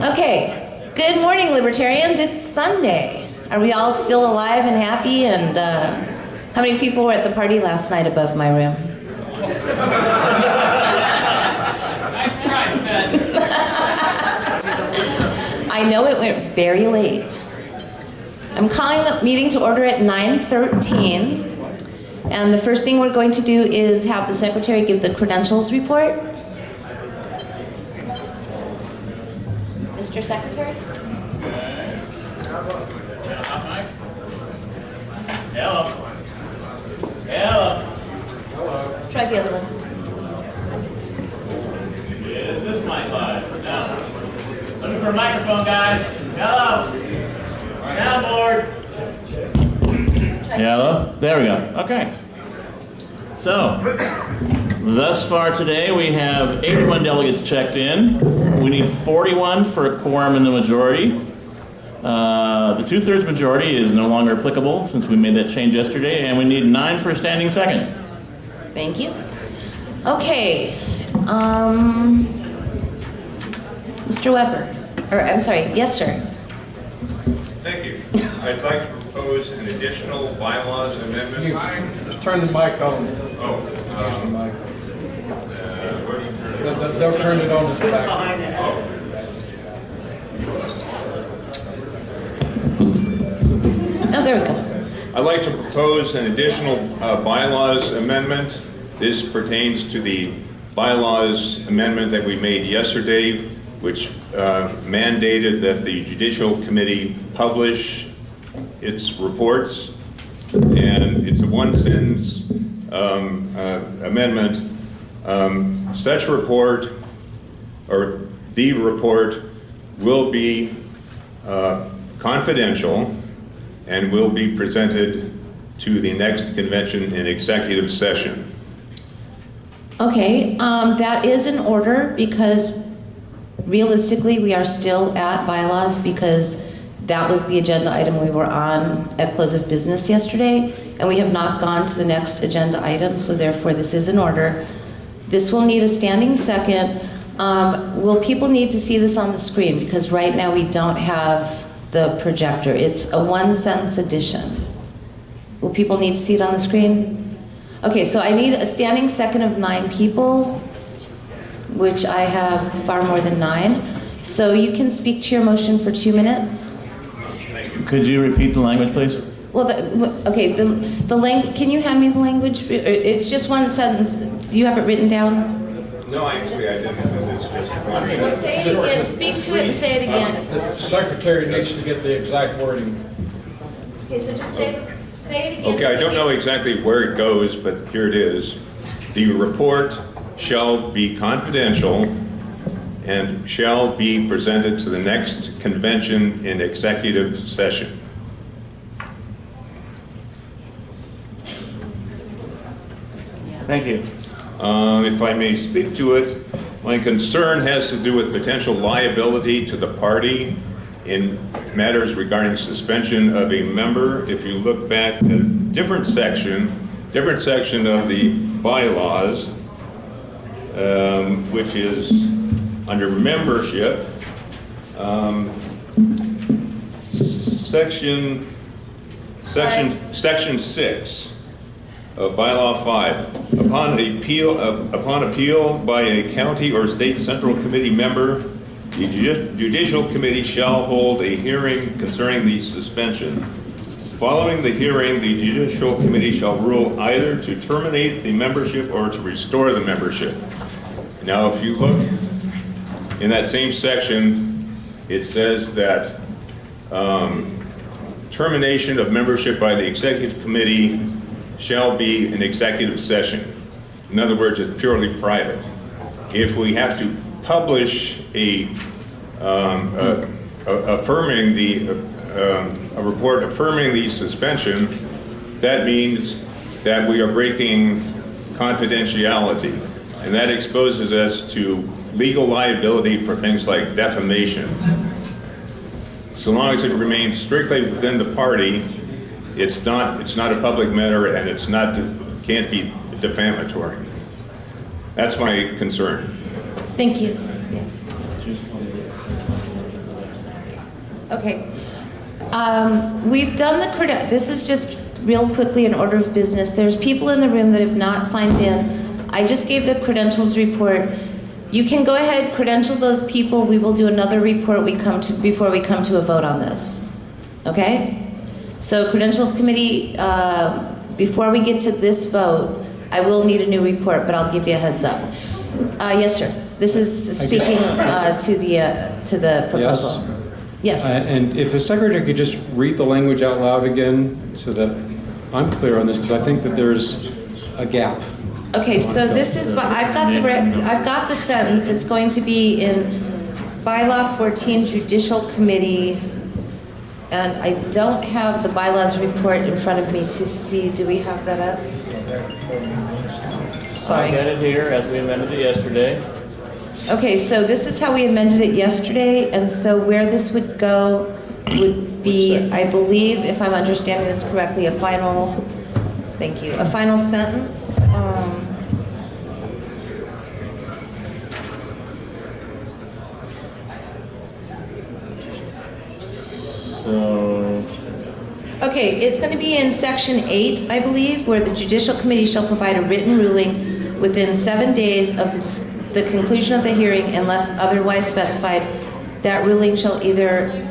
Okay, good morning, Libertarians. It's Sunday. Are we all still alive and happy? And how many people were at the party last night above my room? Nice try, Fed. I know it went very late. I'm calling the meeting to order at 9:13. And the first thing we're going to do is have the secretary give the credentials report. Mr. Secretary? Hello. Hello. Try the other one. Is this mic live? No. Looking for a microphone, guys. Hello. Soundboard. Hello? There we go. Okay. So, thus far today we have 81 delegates checked in. We need 41 for a quorum in the majority. The 2/3 majority is no longer applicable since we made that change yesterday, and we need 9 for a standing second. Thank you. Okay. Mr. Weber. Or, I'm sorry. Yes, sir. Thank you. I'd like to propose an additional bylaws amendment. Just turn the mic on. Oh, Use the mic. where do you turn it? They'll turn it on at the back. Oh, there we go. I'd like to propose an additional bylaws amendment. This pertains to the bylaws amendment that we made yesterday, which mandated that the Judicial Committee publish its reports. And it's a one-sentence amendment. Such report, or the report, will be confidential and will be presented to the next convention in executive session. Okay, that is in order because realistically we are still at bylaws because that was the agenda item we were on at close of business yesterday, and we have not gone to the next agenda item, so therefore this is in order. This will need a standing second. Will people need to see this on the screen? Because right now we don't have the projector. It's a one-sentence addition. Will people need to see it on the screen? Okay, so I need a standing second of 9 people, which I have far more than 9. So you can speak to your motion for 2 minutes. Could you repeat the language, please? Well, okay, can you hand me the language? It's just one sentence. Do you have it written down? No, actually, I didn't. It's just Okay, well, say it again. Speak to it and say it again. The secretary needs to get the exact wording. Okay, so just say it again. Okay, I don't know exactly where it goes, but here it is. The report shall be confidential and shall be presented to the next convention in executive session. Thank you. If I may speak to it, my concern has to do with potential liability to the party in matters regarding suspension of a member. If you look back at a different section of the bylaws, which is under membership, section 6 of bylaw 5. Upon appeal by a county or state central committee member, the Judicial Committee shall hold a hearing concerning the suspension. Following the hearing, the Judicial Committee shall rule either to terminate the membership or to restore the membership. Now, if you look in that same section, it says that termination of membership by the Executive Committee shall be an executive session. In other words, it's purely private. If we have to publish a report affirming the suspension, that means that we are breaking confidentiality, and that exposes us to legal liability for things like defamation. So long as it remains strictly within the party, it's not a public matter, and can't be defamatory. That's my concern. Thank you. Yes. Okay. We've done this is just real quickly in order of business. There's people in the room that have not signed in. I just gave the credentials report. You can go ahead, credential those people. We will do another report before we come to a vote on this. Okay? So credentials committee, before we get to this vote, I will need a new report, but I'll give you a heads up. Yes, sir. This is speaking to the proposal. Yes. And if the secretary could just read the language out loud again so that I'm clear on this, because I think that there's a gap. Okay, so this is what I've got the sentence. It's going to be in Bylaw 14 Judicial Committee, and I don't have the bylaws report in front of me to see. Do we have that up? Sorry. I got it here as we amended it yesterday. Okay, so this is how we amended it yesterday, and so where this would go would be, I believe, if I'm understanding this correctly, a final sentence. Okay, it's going to be in section 8, I believe, where the Judicial Committee shall provide a written ruling within 7 days of the conclusion of the hearing unless otherwise specified. That ruling shall either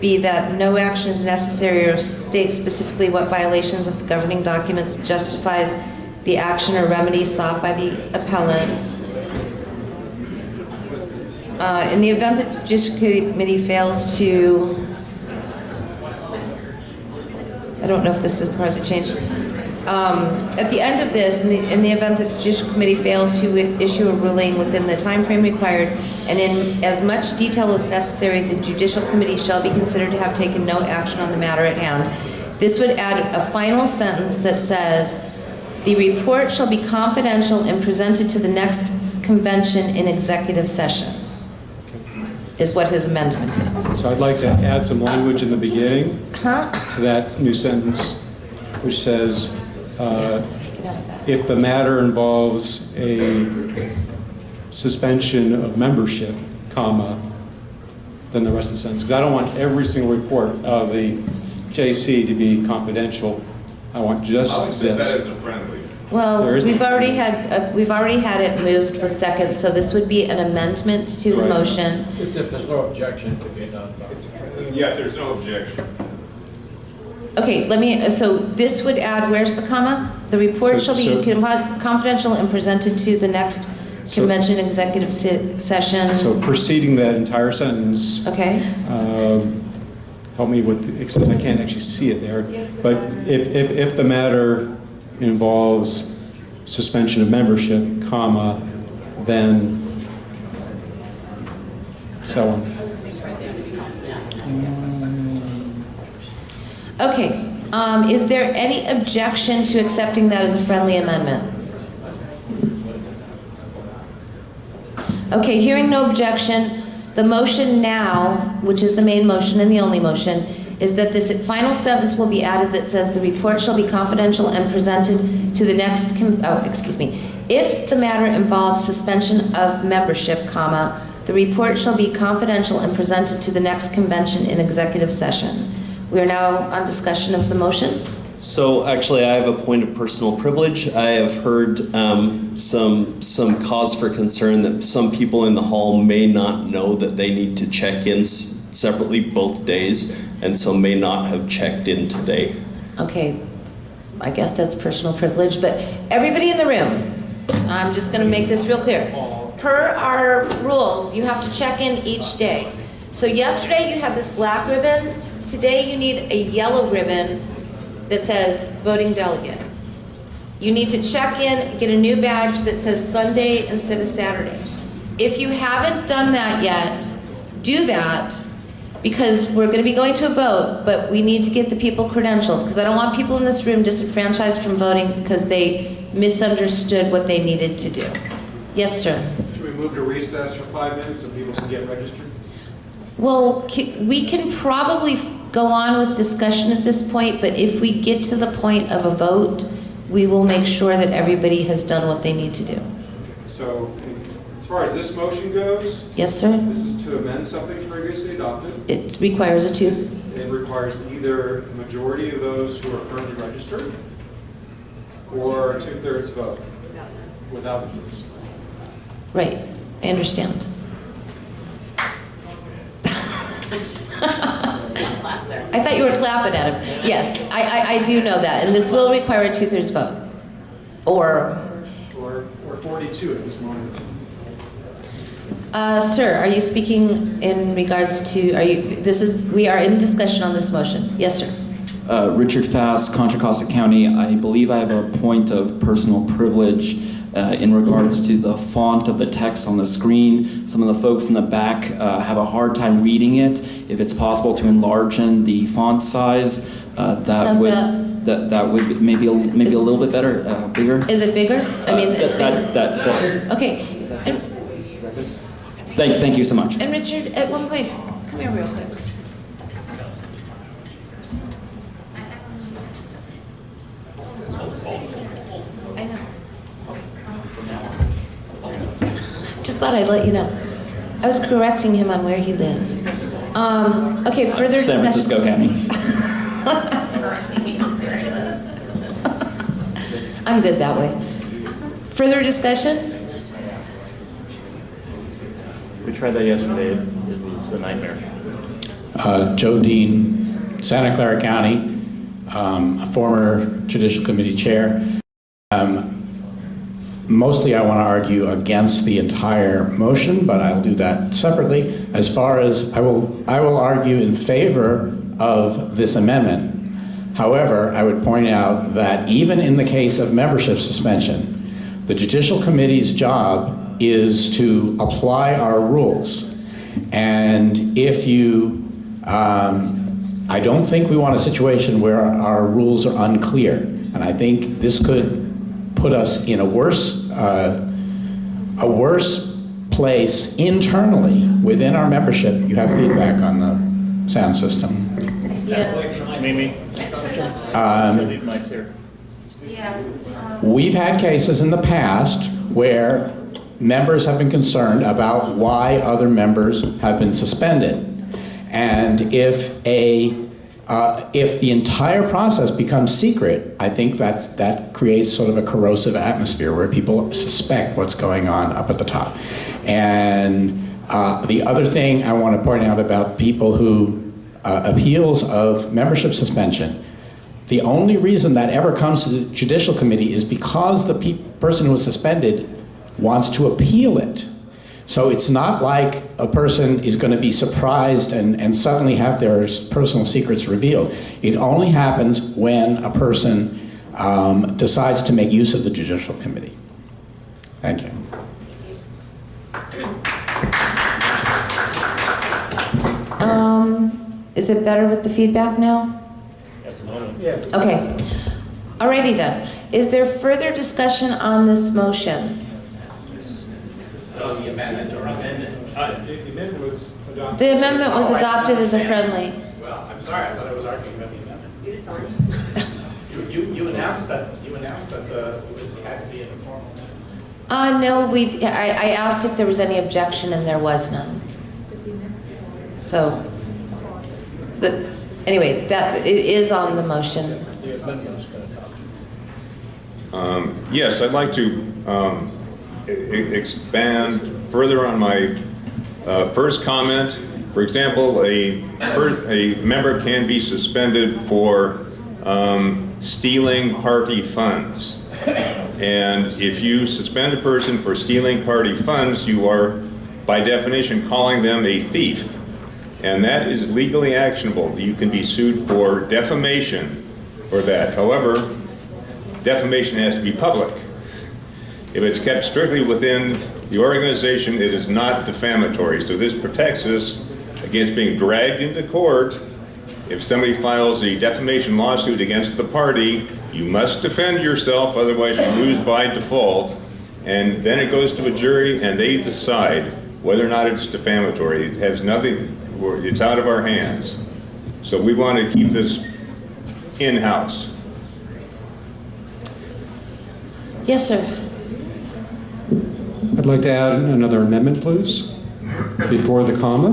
be that no action is necessary or state specifically what violations of the governing documents justifies the action or remedy sought by the appellants. In the event that the Judicial Committee fails to, I don't know if this is the part that changed. At the end of this, in the event that the Judicial Committee fails to issue a ruling within the time frame required and in as much detail as necessary, the Judicial Committee shall be considered to have taken no action on the matter at hand. This would add a final sentence that says, the report shall be confidential and presented to the next convention in executive session, is what his amendment is. So I'd like to add some language in the beginning to that new sentence, which says, if the matter involves a suspension of membership, comma, then the rest of the sentence. Because I don't want every single report of the JC to be confidential. I want just this. That is a friendly. Well, we've already had it moved with second, so this would be an amendment to the motion. If there's no objection, it could be done. Yeah, if there's no objection. Okay, so this would add, where's the comma? The report shall be confidential and presented to the next convention executive session. So preceding that entire sentence. Okay. Help me with, since I can't actually see it there. But if the matter involves suspension of membership, comma, then so on. Okay, is there any objection to accepting that as a friendly amendment? Okay, hearing no objection, the motion now, which is the main motion and the only motion, is that this final sentence will be added that says the report shall be confidential and presented to the next, if the matter involves suspension of membership, comma, the report shall be confidential and presented to the next convention in executive session. We are now on discussion of the motion. So actually, I have a point of personal privilege. I have heard some cause for concern that some people in the hall may not know that they need to check in separately both days, and so may not have checked in today. Okay, I guess that's personal privilege, but everybody in the room, I'm just going to make this real clear. Per our rules, you have to check in each day. So yesterday you had this black ribbon. Today you need a yellow ribbon that says voting delegate. You need to check in, get a new badge that says Sunday instead of Saturday. If you haven't done that yet, do that, because we're going to be going to a vote, but we need to get the people credentialed, because I don't want people in this room disenfranchised from voting because they misunderstood what they needed to do. Yes, sir. Should we move to recess for 5 minutes so people can get registered? Well, we can probably go on with discussion at this point, but if we get to the point of a vote, we will make sure that everybody has done what they need to do. So far as this motion goes, Yes, sir? this is to amend something previously adopted. It requires a tooth. It requires either a majority of those who are currently registered or a 2/3 vote without the tooth. Right, I understand. I thought you were clapping at him. Yes, I do know that, and this will require a 2/3 vote. Or, 42 at this moment. sir, are you speaking in regards to, we are in discussion on this motion. Yes, sir. Richard Fass, Contra Costa County. I believe I have a point of personal privilege in regards to the font of the text on the screen. Some of the folks in the back have a hard time reading it. If it's possible to enlarge the font size, How's that would maybe a little bit better, bigger. Is it bigger? I mean, it's bigger. That. Okay. And, Thank you so much. and Richard, at one point, come here real quick. I know. Just thought I'd let you know. I was correcting him on where he lives. Okay, further San discussion. Francisco County. I'm good that way. Further discussion? We tried that yesterday. It was a nightmare. Joe Dean, Santa Clara County, a former Judicial Committee chair. Mostly I want to argue against the entire motion, but I'll do that separately. As far as I will argue in favor of this amendment. However, I would point out that even in the case of membership suspension, the Judicial Committee's job is to apply our rules. And if you, I don't think we want a situation where our rules are unclear. And I think this could put us in a worse place internally within our membership. You have feedback on the sound system. Yeah. Mimi? These mics here. We've had cases in the past where members have been concerned about why other members have been suspended. And if the entire process becomes secret, I think that creates sort of a corrosive atmosphere where people suspect what's going on up at the top. And the other thing I want to point out about people who appeals of membership suspension, the only reason that ever comes to the Judicial Committee is because the person who was suspended wants to appeal it. So it's not like a person is going to be surprised and suddenly have their personal secrets revealed. It only happens when a person decides to make use of the Judicial Committee. Thank you. Is it better with the feedback now? Yes. Okay. Alrighty then. Is there further discussion on this motion? The amendment or amendment? The amendment was adopted. The amendment was adopted as a friendly. Well, I'm sorry, I thought I was arguing about the amendment. You announced that it had to be an informal amendment. No, I asked if there was any objection and there was none. So, anyway, it is on the motion. Yes, I'd like to expand further on my first comment. For example, a member can be suspended for stealing party funds. And if you suspend a person for stealing party funds, you are, by definition, calling them a thief. And that is legally actionable. You can be sued for defamation for that. However, defamation has to be public. If it's kept strictly within the organization, it is not defamatory. So this protects us against being dragged into court. If somebody files a defamation lawsuit against the party, you must defend yourself, otherwise you lose by default. And then it goes to a jury and they decide whether or not it's defamatory. It has nothing, it's out of our hands. So we want to keep this in-house. Yes, sir. I'd like to add another amendment, please, before the comma.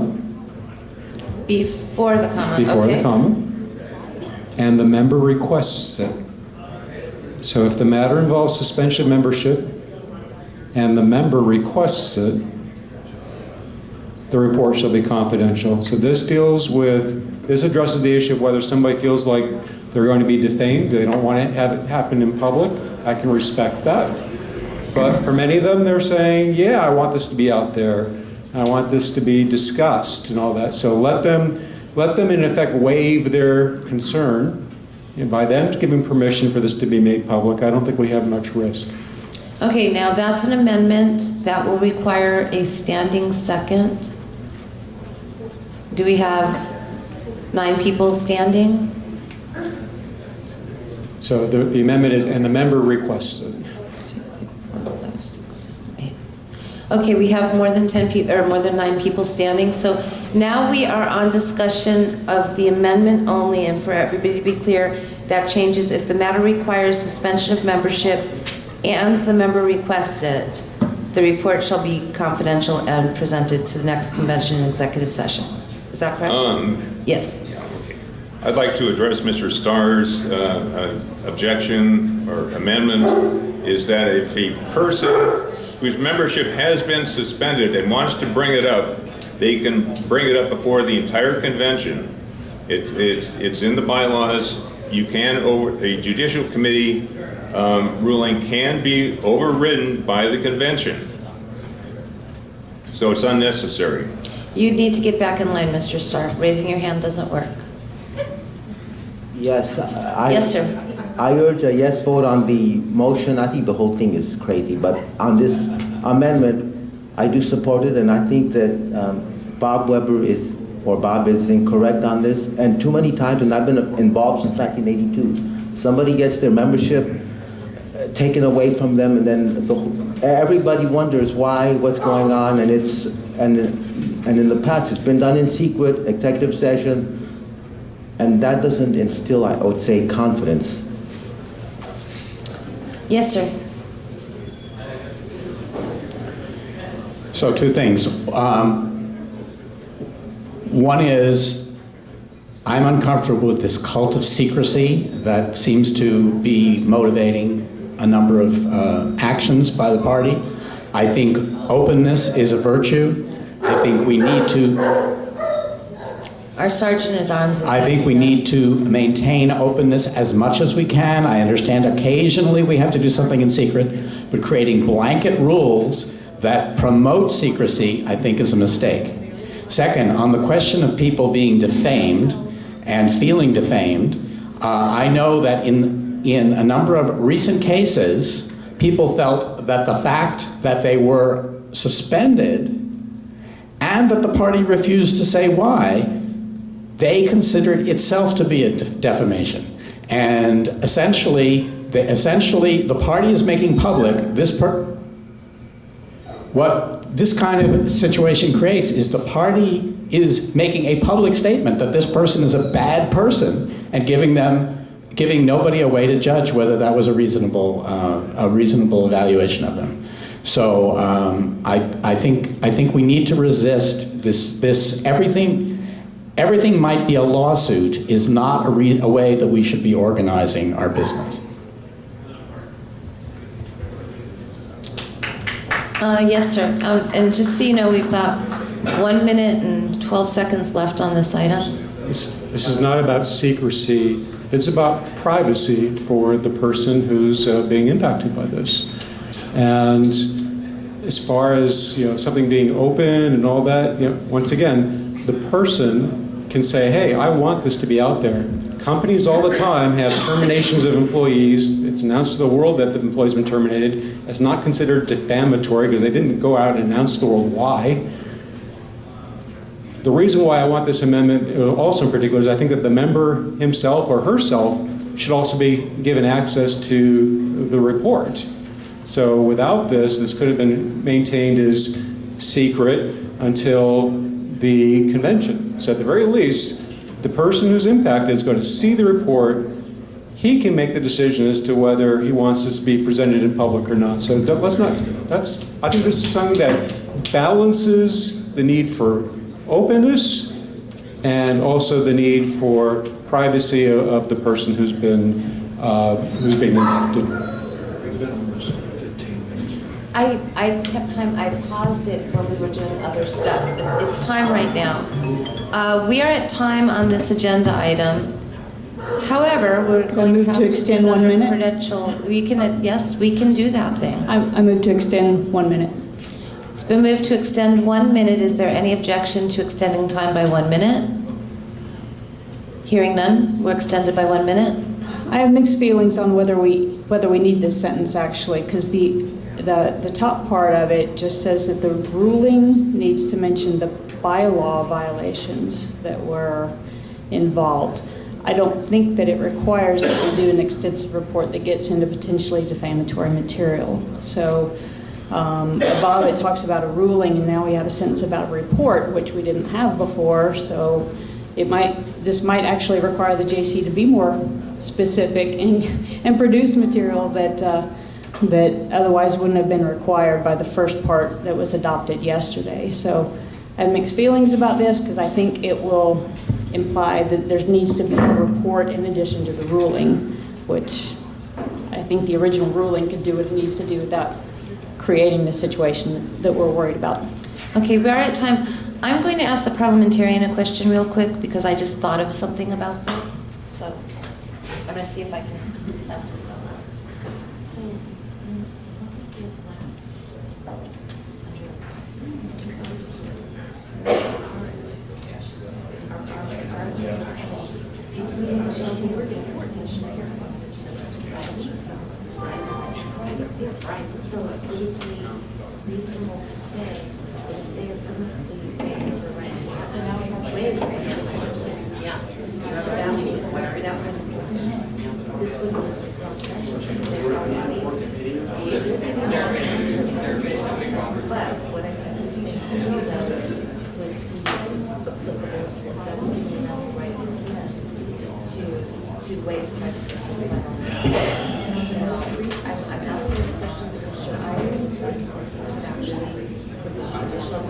Before the comma, Before okay. the comma. And the member requests it. So if the matter involves suspension of membership and the member requests it, the report shall be confidential. So this addresses the issue of whether somebody feels like they're going to be defamed, they don't want to have it happen in public. I can respect that. But for many of them, they're saying, yeah, I want this to be out there. I want this to be discussed and all that. So let them in effect waive their concern. And by them giving permission for this to be made public, I don't think we have much risk. Okay, now that's an amendment that will require a standing second. Do we have 9 people standing? So the amendment is, and the member requests it. 2, 3, 4, 5, 6, 7, 8. Okay, we have more than 10 people, or more than 9 people standing. So now we are on discussion of the amendment only, and for everybody to be clear, that changes if the matter requires suspension of membership and the member requests it, the report shall be confidential and presented to the next convention and executive session. Is that correct? Yes. I'd like to address Mr. Starr's objection or amendment, is that if a person whose membership has been suspended and wants to bring it up, they can bring it up before the entire convention. It's in the bylaws. You can, a judicial committee ruling can be overridden by the convention. So it's unnecessary. You need to get back in line, Mr. Starr. Raising your hand doesn't work. Yes, Yes, sir. I urge a yes vote on the motion. I think the whole thing is crazy, but on this amendment, I do support it, and I think that Bob is incorrect on this. And too many times, and I've been involved since 1982, somebody gets their membership taken away from them, and then everybody wonders what's going on, and in the past it's been done in secret, executive session. And that doesn't instill, I would say, confidence. Yes, sir. So 2 things. One is, I'm uncomfortable with this cult of secrecy that seems to be motivating a number of actions by the party. I think openness is a virtue. I think we need to... Our Sergeant at Arms is... I think we need to maintain openness as much as we can. I understand occasionally we have to do something in secret, but creating blanket rules that promote secrecy, I think, is a mistake. Second, on the question of people being defamed and feeling defamed, I know that in a number of recent cases, people felt that the fact that they were suspended and that the party refused to say why, they considered itself to be a defamation. And essentially the party is making public what this kind of situation creates is the party is making a public statement that this person is a bad person and giving nobody a way to judge whether that was a reasonable evaluation of them. So I think we need to resist this everything might be a lawsuit is not a way that we should be organizing our business. Yes, sir. And just so you know, we've got 1 minute and 12 seconds left on this item. This is not about secrecy. It's about privacy for the person who's being impacted by this. And as far as something being open and all that, once again, the person can say, hey, I want this to be out there. Companies all the time have terminations of employees. It's announced to the world that the employee's been terminated. It's not considered defamatory because they didn't go out and announce to the world why. The reason why I want this amendment also in particular is I think that the member himself or herself should also be given access to the report. So without this could have been maintained as secret until the convention. So at the very least, the person who's impacted is going to see the report he can make the decision as to whether he wants this to be presented in public or not. So let's not, I think this is something that balances the need for openness and also the need for privacy of the person who's being impacted. I kept time, I paused it when we were doing other stuff. It's time right now. We are at time on this agenda item. However, we're going to have to extend 1 minute? Credential. We can, yes, we can do that thing. I move to extend 1 minute. It's been moved to extend 1 minute. Is there any objection to extending time by 1 minute? Hearing none, we're extended by 1 minute. I have mixed feelings on whether we need this sentence actually, because the top part of it just says that the ruling needs to mention the bylaw violations that were involved. I don't think that it requires that we do an extensive report that gets into potentially defamatory material. So above it talks about a ruling, and now we have a sentence about a report, which we didn't have before. So this might actually require the JC to be more specific and produce material that otherwise wouldn't have been required by the first part that was adopted yesterday. So I have mixed feelings about this because I think it will imply that there needs to be a report in addition to the ruling, which I think the original ruling could do what it needs to do without creating the situation that we're worried about. Okay, we are at time. I'm going to ask the parliamentarian a question real quick because I just thought of something about this. So I'm going to see if I can ask this out loud. So, these meetings shall be recorded. Right, so it would be reasonable to say that if they approve the right to have, so now we have to wait. Yeah. This would be but what I think is saying still though would be applicable to waive privacy. I'm asking these questions for sure. I would say this would actually additional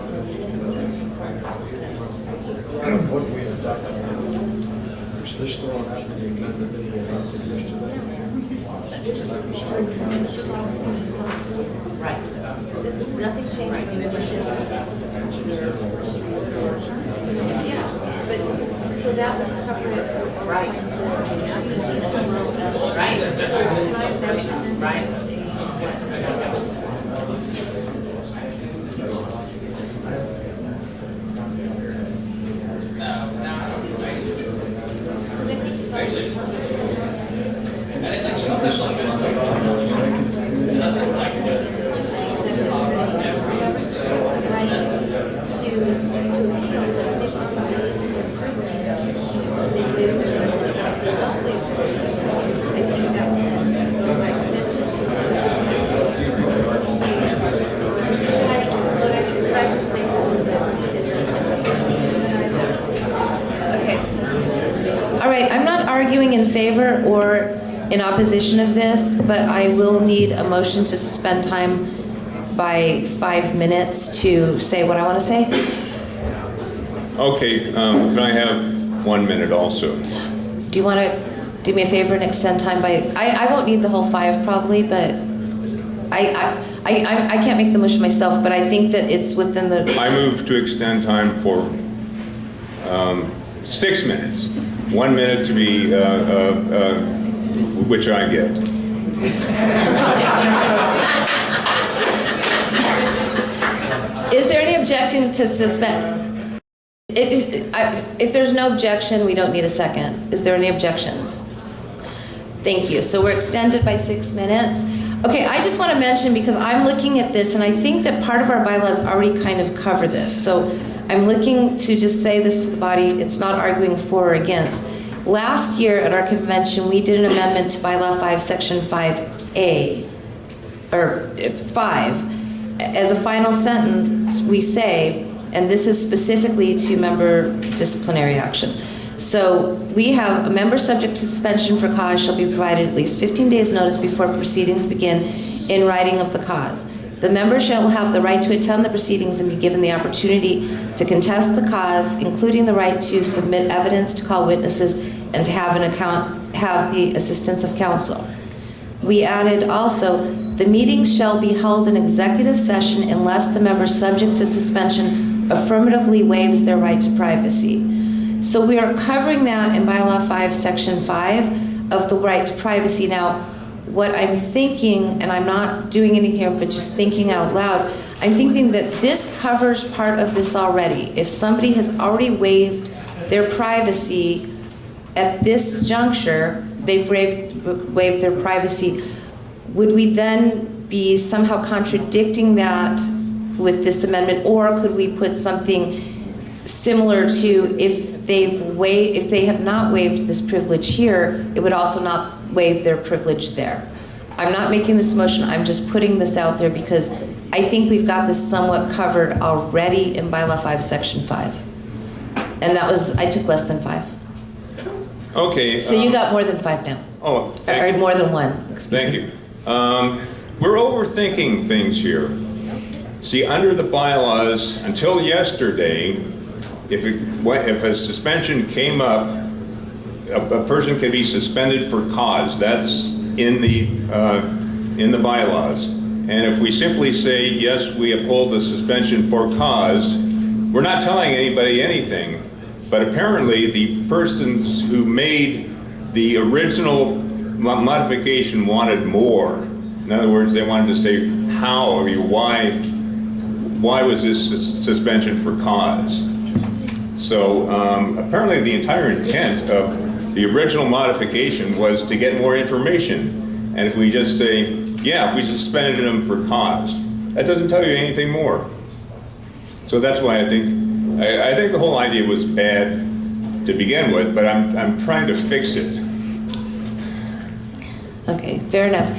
what we adopted. Is this the one after the amendment that we adopted yesterday? right. This is nothing changed from the addition. Yeah, but so that would cover it. Right. Right. So my question is arguing in favor or in opposition of this, but I will need a motion to suspend time by 5 minutes to say what I want to say. Okay, can I have 1 minute also? Do you want to do me a favor and extend time by, I won't need the whole 5 probably, but I can't make the motion myself, but I think that it's within the... I move to extend time for 6 minutes. 1 minute to be, which I get. Is there any objection to suspend? If there's no objection, we don't need a second. Is there any objections? Thank you. So we're extended by 6 minutes. Okay, I just want to mention, because I'm looking at this, and I think that part of our bylaws already kind of cover this. So I'm looking to just say this to the body. It's not arguing for or against. Last year at our convention, we did an amendment to Bylaw 5, Section 5A, or 5. As a final sentence, we say, and this is specifically to member disciplinary action, So we have a member subject to suspension for cause shall be provided at least 15 days notice before proceedings begin in writing of the cause. The member shall have the right to attend the proceedings and be given the opportunity to contest the cause, including the right to submit evidence, to call witnesses, and to have the assistance of counsel. We added also, the meeting shall be held in executive session unless the member subject to suspension affirmatively waives their right to privacy. So we are covering that in Bylaw 5, Section 5 of the right to privacy. Now, what I'm thinking, and I'm not doing anything here, but just thinking out loud, I'm thinking that this covers part of this already. If somebody has already waived their privacy at this juncture, they've waived their privacy, would we then be somehow contradicting that with this amendment, or could we put something similar to if they have not waived this privilege here, it would also not waive their privilege there. I'm not making this motion, I'm just putting this out there because I think we've got this somewhat covered already in Bylaw 5, Section 5. And that was, I took less than 5. Okay. So you got more than 5 now. Oh, or more than 1, excuse me. Thank you. We're overthinking things here. See, under the bylaws, until yesterday, if a suspension came up, a person could be suspended for cause. That's in the bylaws. And if we simply say, yes, we uphold the suspension for cause, we're not telling anybody anything. But apparently the persons who made the original modification wanted more. In other words, they wanted to say how, I mean, why was this suspension for cause? So apparently the entire intent of the original modification was to get more information. And if we just say, yeah, we suspended him for cause, that doesn't tell you anything more. So that's why I think the whole idea was bad to begin with, but I'm trying to fix it. Okay, fair enough.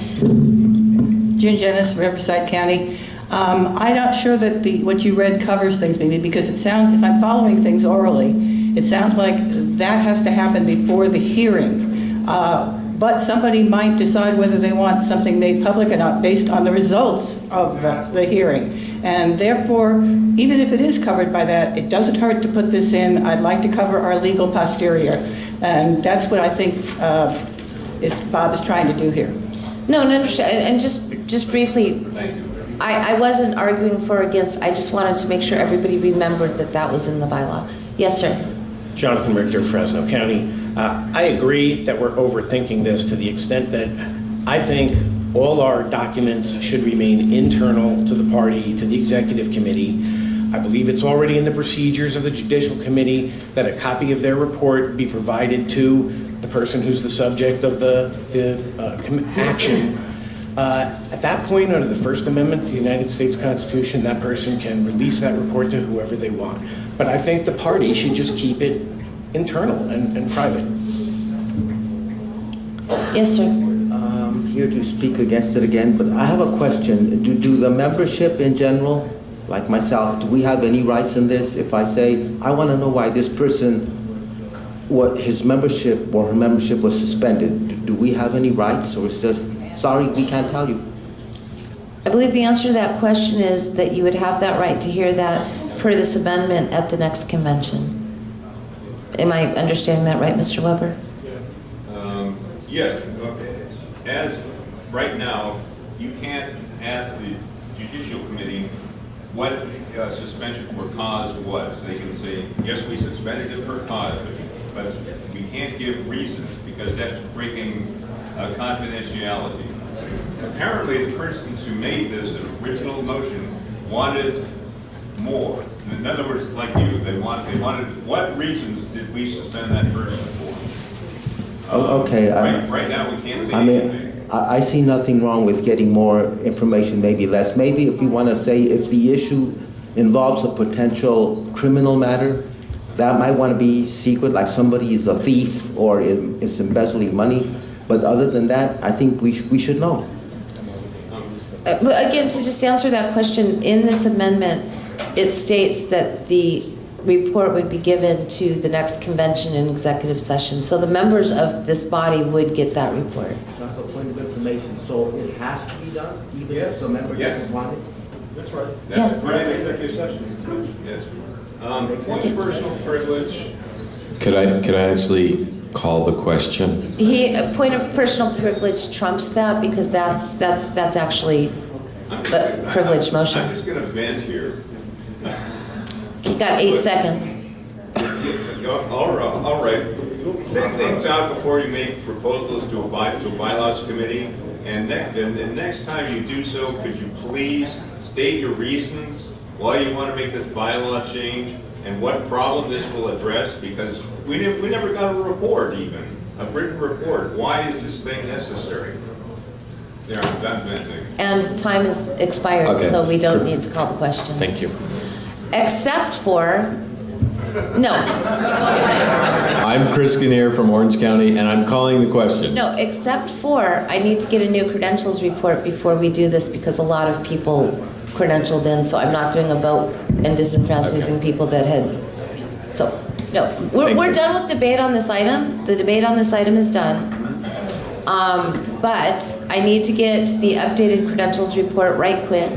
June Jennis, Riverside County. I'm not sure that what you read covers things, maybe, because it sounds, if I'm following things orally, it sounds like that has to happen before the hearing. But somebody might decide whether they want something made public or not based on the results of the hearing. And therefore, even if it is covered by that, it doesn't hurt to put this in. I'd like to cover our legal posterior. And that's what I think Bob is trying to do here. No, understand. And just briefly, I wasn't arguing for or against. I just wanted to make sure everybody remembered that was in the bylaw. Yes, sir. Jonathan Richter, Fresno County. I agree that we're overthinking this to the extent that I think all our documents should remain internal to the party, to the executive committee. I believe it's already in the procedures of the Judicial Committee that a copy of their report be provided to the person who's the subject of the action. At that point, under the First Amendment to the United States Constitution, that person can release that report to whoever they want. But I think the party should just keep it internal and private. Yes, sir. I'm here to speak against it again, but I have a question. Do the membership in general, like myself, do we have any rights in this? If I say, I want to know why this person, what his membership or her membership was suspended, do we have any rights, or it's just, sorry, we can't tell you? I believe the answer to that question is that you would have that right to hear that per this amendment at the next convention. Am I understanding that right, Mr. Weber? Yes. As right now, you can't ask the Judicial Committee what suspension for cause was. They can say, yes, we suspended it for cause, but we can't give reasons because that's breaking confidentiality. Apparently, the persons who made this original motion wanted more. In other words, like you, they wanted, what reasons did we suspend that person for? Okay. Right now, we can't say anything. I see nothing wrong with getting more information, maybe less. Maybe if you want to say if the issue involves a potential criminal matter, that might want to be secret, like somebody is a thief or is embezzling money. But other than that, I think we should know. But again, to just answer that question, in this amendment, it states that the report would be given to the next convention and executive session. So the members of this body would get that report. That's a point of information, so it has to be done, even if the member doesn't want it? That's right. Yeah. We're in executive session. Yes. Point of personal privilege. Could I actually call the question? A point of personal privilege trumps that because that's actually the privileged motion. I'm just going to vent here. You got 8 seconds. All right. Think things out before you make proposals to a bylaws committee. And next time you do so, could you please state your reasons why you want to make this bylaw change and what problem this will address? Because we never got a report, even a written report. Why is this thing necessary? There, I'm done venting. And time is expired, Okay. so we don't need to call the question. Thank you. Except for, no, I'm Chris Kinnear from Orange County, and I'm calling the question. no, except for I need to get a new credentials report before we do this because a lot of people credentialed in, so I'm not doing a vote and disenfranchising people that had, so, no. We're done with debate on this item. The debate on this item is done. But I need to get the updated credentials report right quick.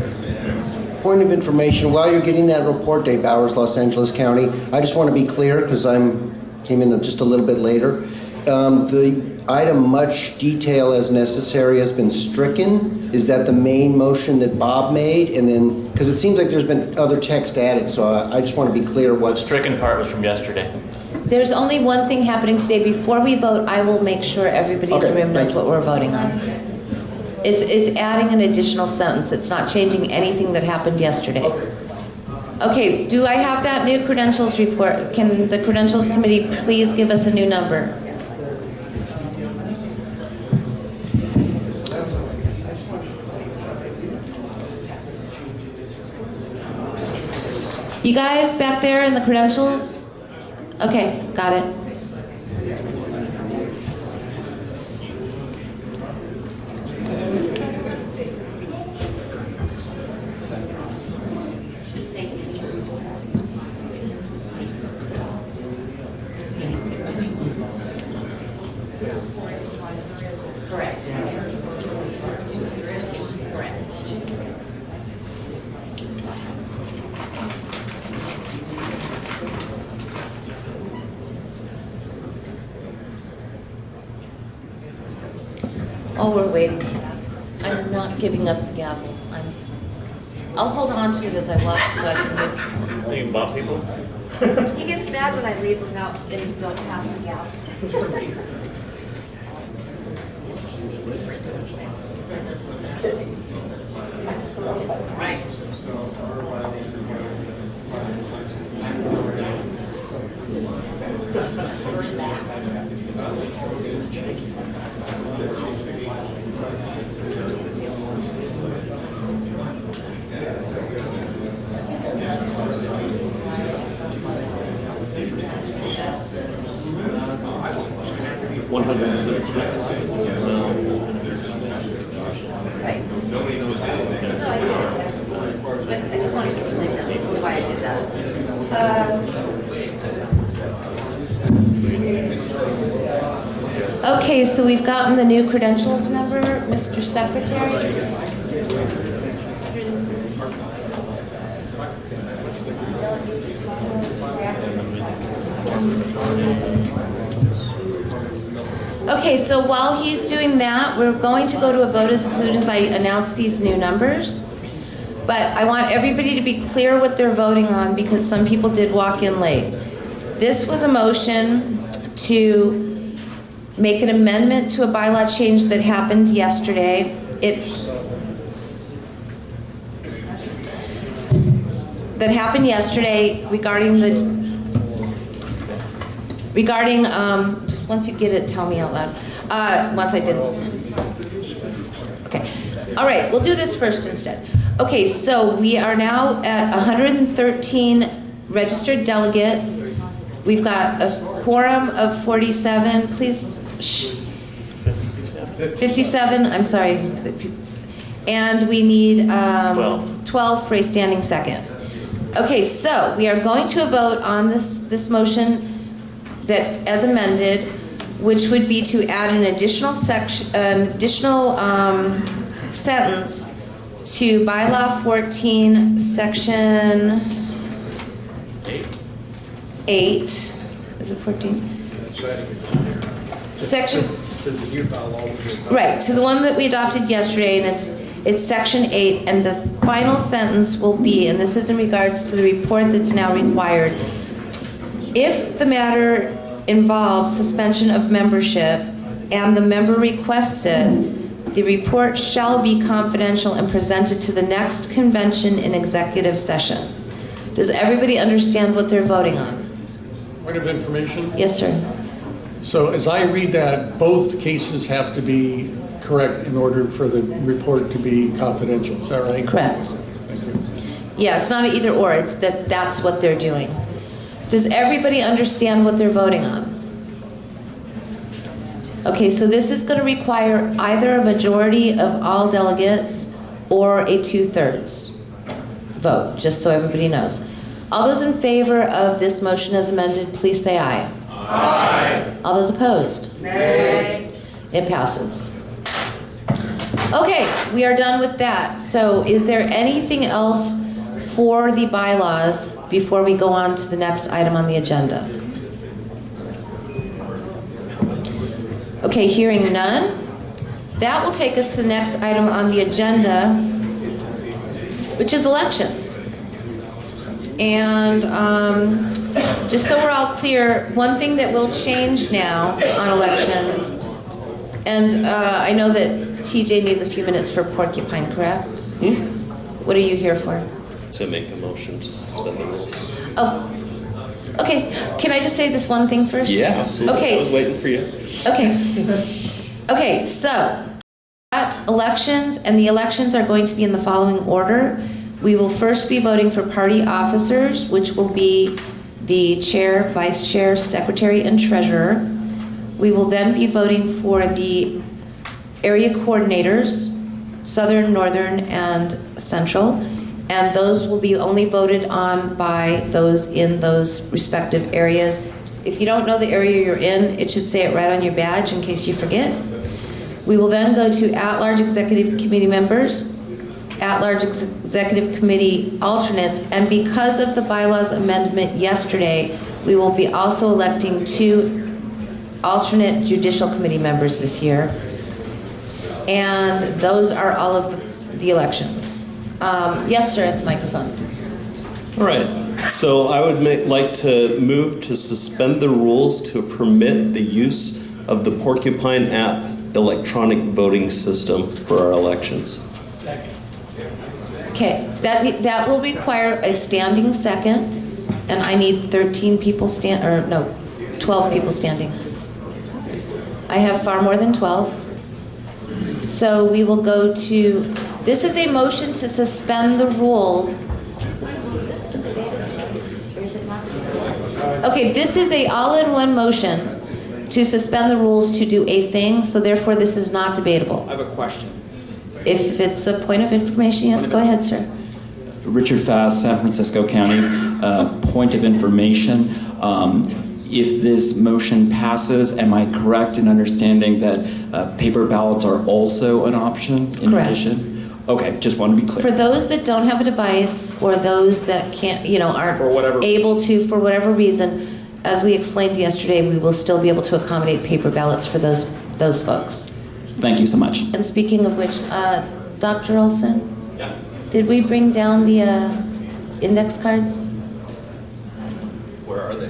Point of information, while you're getting that report, Dave Bowers, Los Angeles County, I just want to be clear because came in just a little bit later. The item much detail as necessary has been stricken. Is that the main motion that Bob made? And then, because it seems like there's been other text added, so I just want to be clear what. The stricken part was from yesterday. There's only one thing happening today. Before we vote, I will make sure everybody in the room knows what we're voting on. It's adding an additional sentence. It's not changing anything that happened yesterday. Okay, do I have that new credentials report? Can the credentials committee please give us a new number? You guys back there in the credentials? Okay, got it. Oh, we're waiting for that. I'm not giving up the gavel. I'll hold on to it as I walk so I can move. So you can bump people? He gets mad when I leave without and don't pass the gavel. Right. Right. Nobody knows anything. No, I did. But I just want to explain that, why I did that. Okay, so we've gotten the new credentials number, Mr. Secretary. Okay, so while he's doing that, we're going to go to a vote as soon as I announce these new numbers. But I want everybody to be clear what they're voting on because some people did walk in late. This was a motion to make an amendment to a bylaw change that happened yesterday. That happened yesterday regarding just once you get it, tell me out loud. Once I did. Okay. All right, we'll do this first instead. Okay, so we are now at 113 registered delegates. We've got a quorum of 47. Please, shh. 57, I'm sorry. And we need 12 for a standing second. Okay, so we are going to vote on this motion that, as amended, which would be to add an additional sentence to Bylaw 14, Section 8. Is it 14? Section. Right, to the one that we adopted yesterday, and it's Section 8, and the final sentence will be, and this is in regards to the report that's now required, if the matter involves suspension of membership and the member requests it, the report shall be confidential and presented to the next convention in executive session. Does everybody understand what they're voting on? Point of information? Yes, sir. So as I read that, both cases have to be correct in order for the report to be confidential. Is that right? Correct. Thank you. Yeah, it's not an either or, it's that that's what they're doing. Does everybody understand what they're voting on? Okay, so this is going to require either a majority of all delegates or a 2/3 vote, just so everybody knows. All those in favor of this motion as amended, please say aye. Aye. All those opposed? Nay. It passes. Okay, we are done with that. So is there anything else for the bylaws before we go on to the next item on the agenda? Okay, hearing none. That will take us to the next item on the agenda, which is elections. And just so we're all clear, one thing that will change now on elections, and I know that TJ needs a few minutes for Porcupine, correct? What are you here for? To make a motion to suspend the rules. Oh, okay. Can I just say this one thing first? Yeah, absolutely. Okay. I was waiting for you. Okay. Okay, so at elections, and the elections are going to be in the following order. We will first be voting for party officers, which will be the chair, vice chair, secretary, and treasurer. We will then be voting for the area coordinators, southern, northern, and central. And those will be only voted on by those in those respective areas. If you don't know the area you're in, it should say it right on your badge in case you forget. We will then go to at-large executive committee members, at-large executive committee alternates, and because of the bylaws amendment yesterday, we will be also electing 2 alternate judicial committee members this year. And those are all of the elections. Yes, sir, at the microphone. All right. So I would like to move to suspend the rules to permit the use of the Porcupine app electronic voting system for our elections. Okay, that will require a standing second, and I need 13 people 12 people standing. I have far more than 12. So we will go to, this is a motion to suspend the rules. Okay, this is a all-in-one motion to suspend the rules to do a thing, so therefore this is not debatable. I have a question. If it's a point of information, yes, go ahead, sir. Richard Fass, San Francisco County. Point of information. If this motion passes, am I correct in understanding that paper ballots are also an option in addition? Okay, just want to be clear. For those that don't have a device, or those that can't, aren't able to for whatever reason, as we explained yesterday, we will still be able to accommodate paper ballots for those folks. Thank you so much. And speaking of which, Dr. Olsen? Yeah. Did we bring down the index cards? Where are they?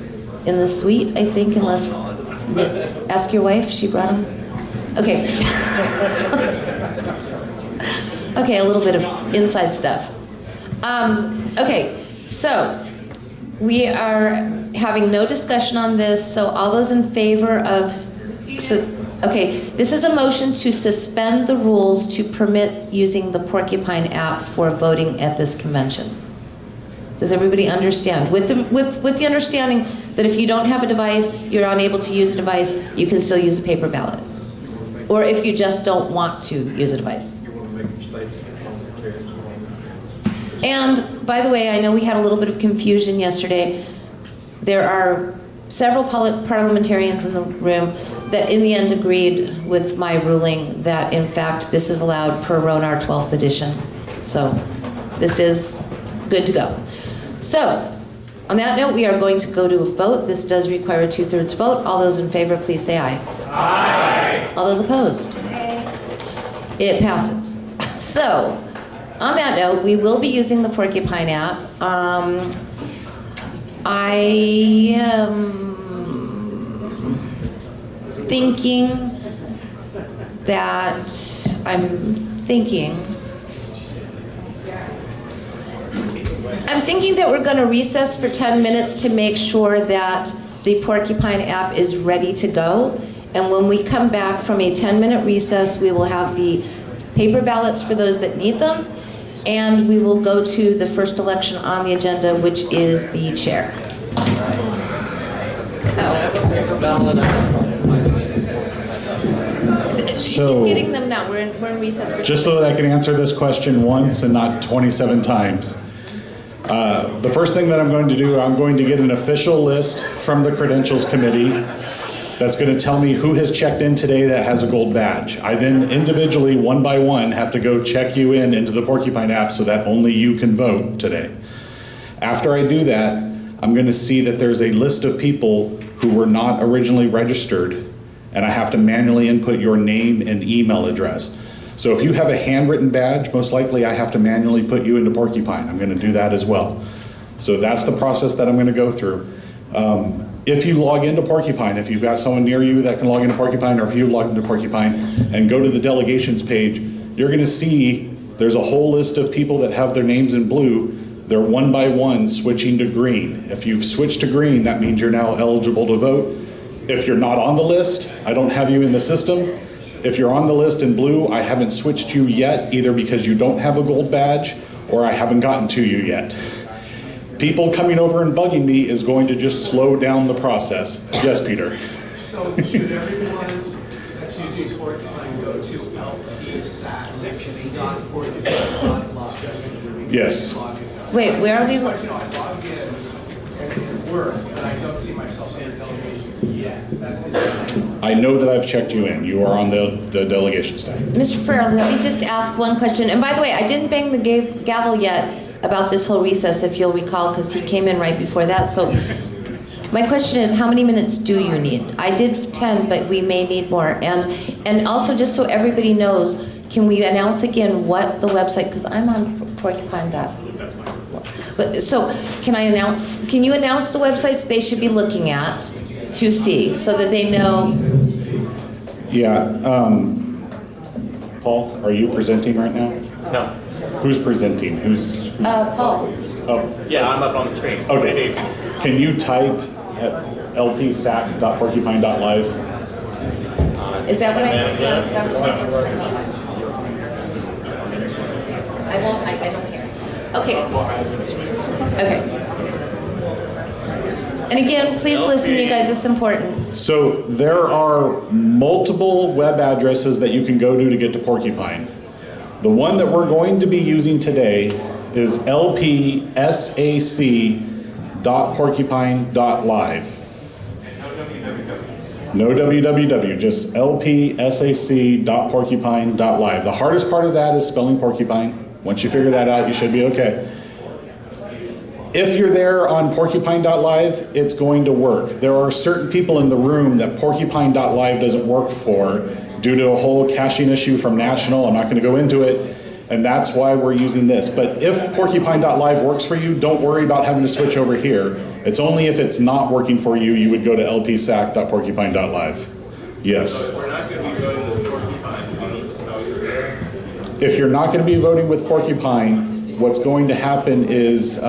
In the suite, I think, unless, ask your wife, she brought them? Okay. Okay, a little bit of inside stuff. Okay, so we are having no discussion on this, so all those in favor of, okay, this is a motion to suspend the rules to permit using the Porcupine app for voting at this convention. Does everybody understand? With the understanding that if you don't have a device, you're unable to use a device, you can still use a paper ballot. Or if you just don't want to use a device. And by the way, I know we had a little bit of confusion yesterday. There are several parliamentarians in the room that in the end agreed with my ruling that in fact this is allowed per Ronar 12th edition. So this is good to go. So on that note, we are going to go to a vote. This does require a 2/3 vote. All those in favor, please say aye. Aye. All those opposed? It passes. So on that note, we will be using the Porcupine app. I am thinking that we're going to recess for 10 minutes to make sure that the Porcupine app is ready to go. And when we come back from a 10-minute recess, we will have the paper ballots for those that need them. And we will go to the first election on the agenda, which is the chair. So, he's getting them now. We're in recess for just so that I can answer this question once and not 27 times. The first thing that I'm going to do, I'm going to get an official list from the Credentials Committee that's going to tell me who has checked in today that has a gold badge. I then individually, one by one, have to go check you in into the Porcupine app so that only you can vote today. After I do that, I'm going to see that there's a list of people who were not originally registered, and I have to manually input your name and email address. So if you have a handwritten badge, most likely I have to manually put you into Porcupine. I'm going to do that as well. So that's the process that I'm going to go through. If you log into Porcupine, if you've got someone near you that can log into Porcupine, or if you log into Porcupine and go to the delegations page, you're going to see there's a whole list of people that have their names in blue. They're one by one switching to green. If you've switched to green, that means you're now eligible to vote. If you're not on the list, I don't have you in the system. If you're on the list in blue, I haven't switched you yet, either because you don't have a gold badge or I haven't gotten to you yet. People coming over and bugging me is going to just slow down the process. Yes, Peter. So should everyone that's using Porcupine go to LPC.porcupine.law? Yes. Wait, where are we? I logged in and it worked, but I don't see myself in delegations yet. That's because I know that I've checked you in. You are on the delegation staff. Mr. Farrell, let me just ask one question. And by the way, I didn't bang the gavel yet about this whole recess, if you'll recall, because he came in right before that. So my question is, how many minutes do you need? I did 10, but we may need more. And also, just so everybody knows, can we announce again what the website, because I'm on Porcupine. That's fine. But so can you announce the websites they should be looking at to see so that they know? Yeah. Paul, are you presenting right now? No. Who's presenting? Who's Paul. Oh. Yeah, I'm up on the screen. Okay. Can you type at lpsac.porcupine.live? Is that what I have to do? Is that what I won't, I don't care. Okay. Okay. And again, please listen, you guys, it's important. So there are multiple web addresses that you can go to get to Porcupine. The one that we're going to be using today is lpsac.porcupine.live. No www, just lpsac.porcupine.live. The hardest part of that is spelling porcupine. Once you figure that out, you should be okay. If you're there on porcupine.live, it's going to work. There are certain people in the room that porcupine.live doesn't work for due to a whole caching issue from National. I'm not going to go into it, and that's why we're using this. But if porcupine.live works for you, don't worry about having to switch over here. It's only if it's not working for you, you would go to lpsac.porcupine.live. Yes. So if we're not going to be voting with Porcupine, we need to know you're there. If you're not going to be voting with Porcupine, what's going to happen is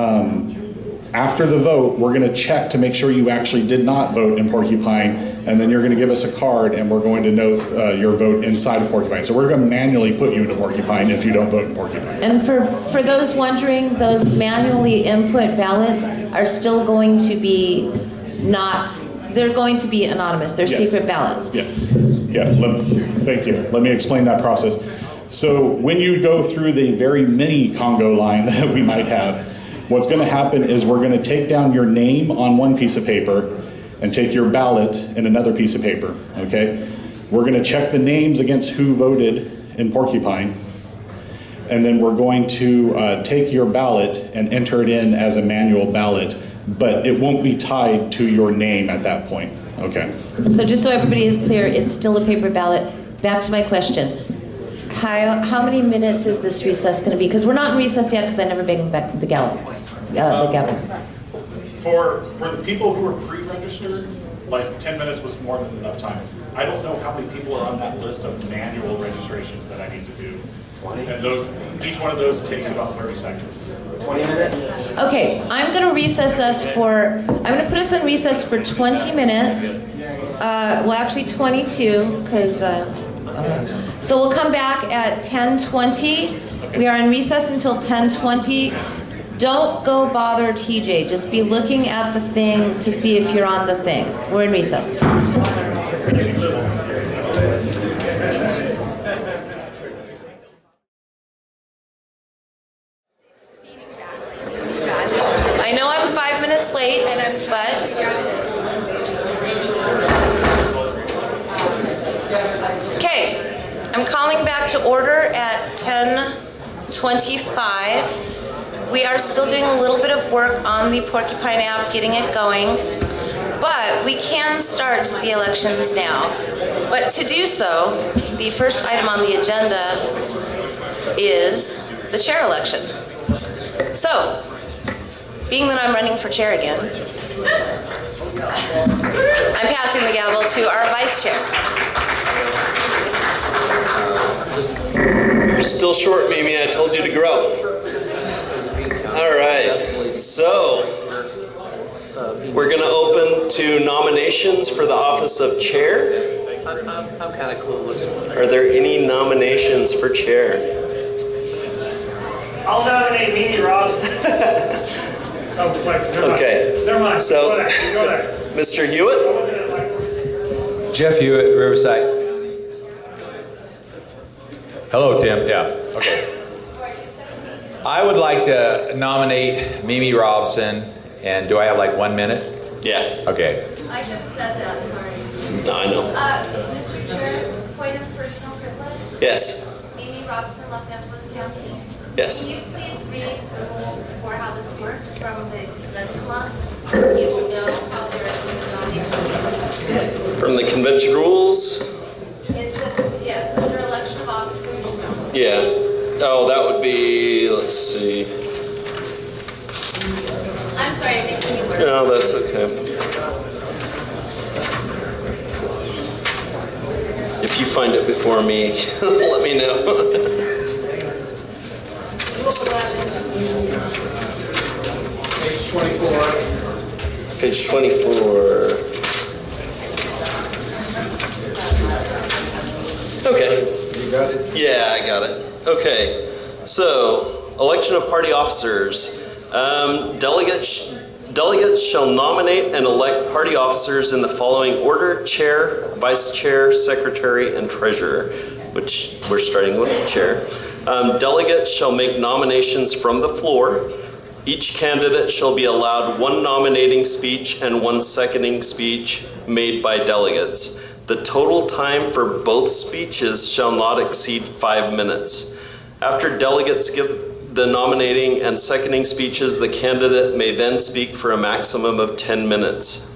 after the vote, we're going to check to make sure you actually did not vote in Porcupine, and then you're going to give us a card, and we're going to note your vote inside of Porcupine. So we're going to manually put you into Porcupine if you don't vote in Porcupine. And for those wondering, those manually input ballots are still going to be they're going to be anonymous. They're Yes. secret ballots. Yeah. Thank you. Let me explain that process. So when you go through the very mini Congo line that we might have, what's going to happen is we're going to take down your name on one piece of paper and take your ballot in another piece of paper, okay? We're going to check the names against who voted in Porcupine, and then we're going to take your ballot and enter it in as a manual ballot, but it won't be tied to your name at that point, okay? So just so everybody is clear, it's still a paper ballot. Back to my question. How many minutes is this recess going to be? Because we're not in recess yet because I never banged back the gavel. For the people who are pre-registered, like 10 minutes was more than enough time. I don't know how many people are on that list of manual registrations that I need to do. And each one of those takes about 30 seconds. 20 minutes? Okay, I'm going to recess us I'm going to put us in recess for 20 minutes. Well, actually 22, because, so we'll come back at 10:20. We are in recess until 10:20. Don't go bother TJ. Just be looking at the thing to see if you're on the thing. We're in recess. I know I'm 5 minutes late, but okay, I'm calling back to order at 10:25. We are still doing a little bit of work on the Porcupine app, getting it going, but we can start the elections now. But to do so, the first item on the agenda is the chair election. So, being that I'm running for chair again, I'm passing the gavel to our vice chair. You're still short, Mimi. I told you to grow. All right. So, we're going to open to nominations for the office of chair. I'm kind of clueless. Are there any nominations for chair? I'll nominate Mimi Robson. Oh, wait, never mind. Okay. Never mind. So, Go there. Mr. Hewitt? Jeff Hewitt, Riverside. Hello, Tim. Yeah, okay. I would like to nominate Mimi Robson, and do I have like 1 minute? Yeah. Okay. I should have said that, sorry. No, I know. Mr. Chair, point of personal privilege. Yes. Amy Robson, Los Angeles County. Yes. Can you please read the rules for how this works from the convention law so people know how they're nominated? From the convention rules? It's under election of officers. Yeah. Oh, that would be, let's see. I'm sorry, I'm making you work. No, that's okay. If you find it before me, let me know. Page 24. Page 24. Okay. You got it? Yeah, I got it. Okay. So, election of party officers. Delegates shall nominate and elect party officers in the following order: chair, vice chair, secretary, and treasurer, which we're starting with chair. Delegates shall make nominations from the floor. Each candidate shall be allowed one nominating speech and one seconding speech made by delegates. The total time for both speeches shall not exceed 5 minutes. After delegates give the nominating and seconding speeches, the candidate may then speak for a maximum of 10 minutes.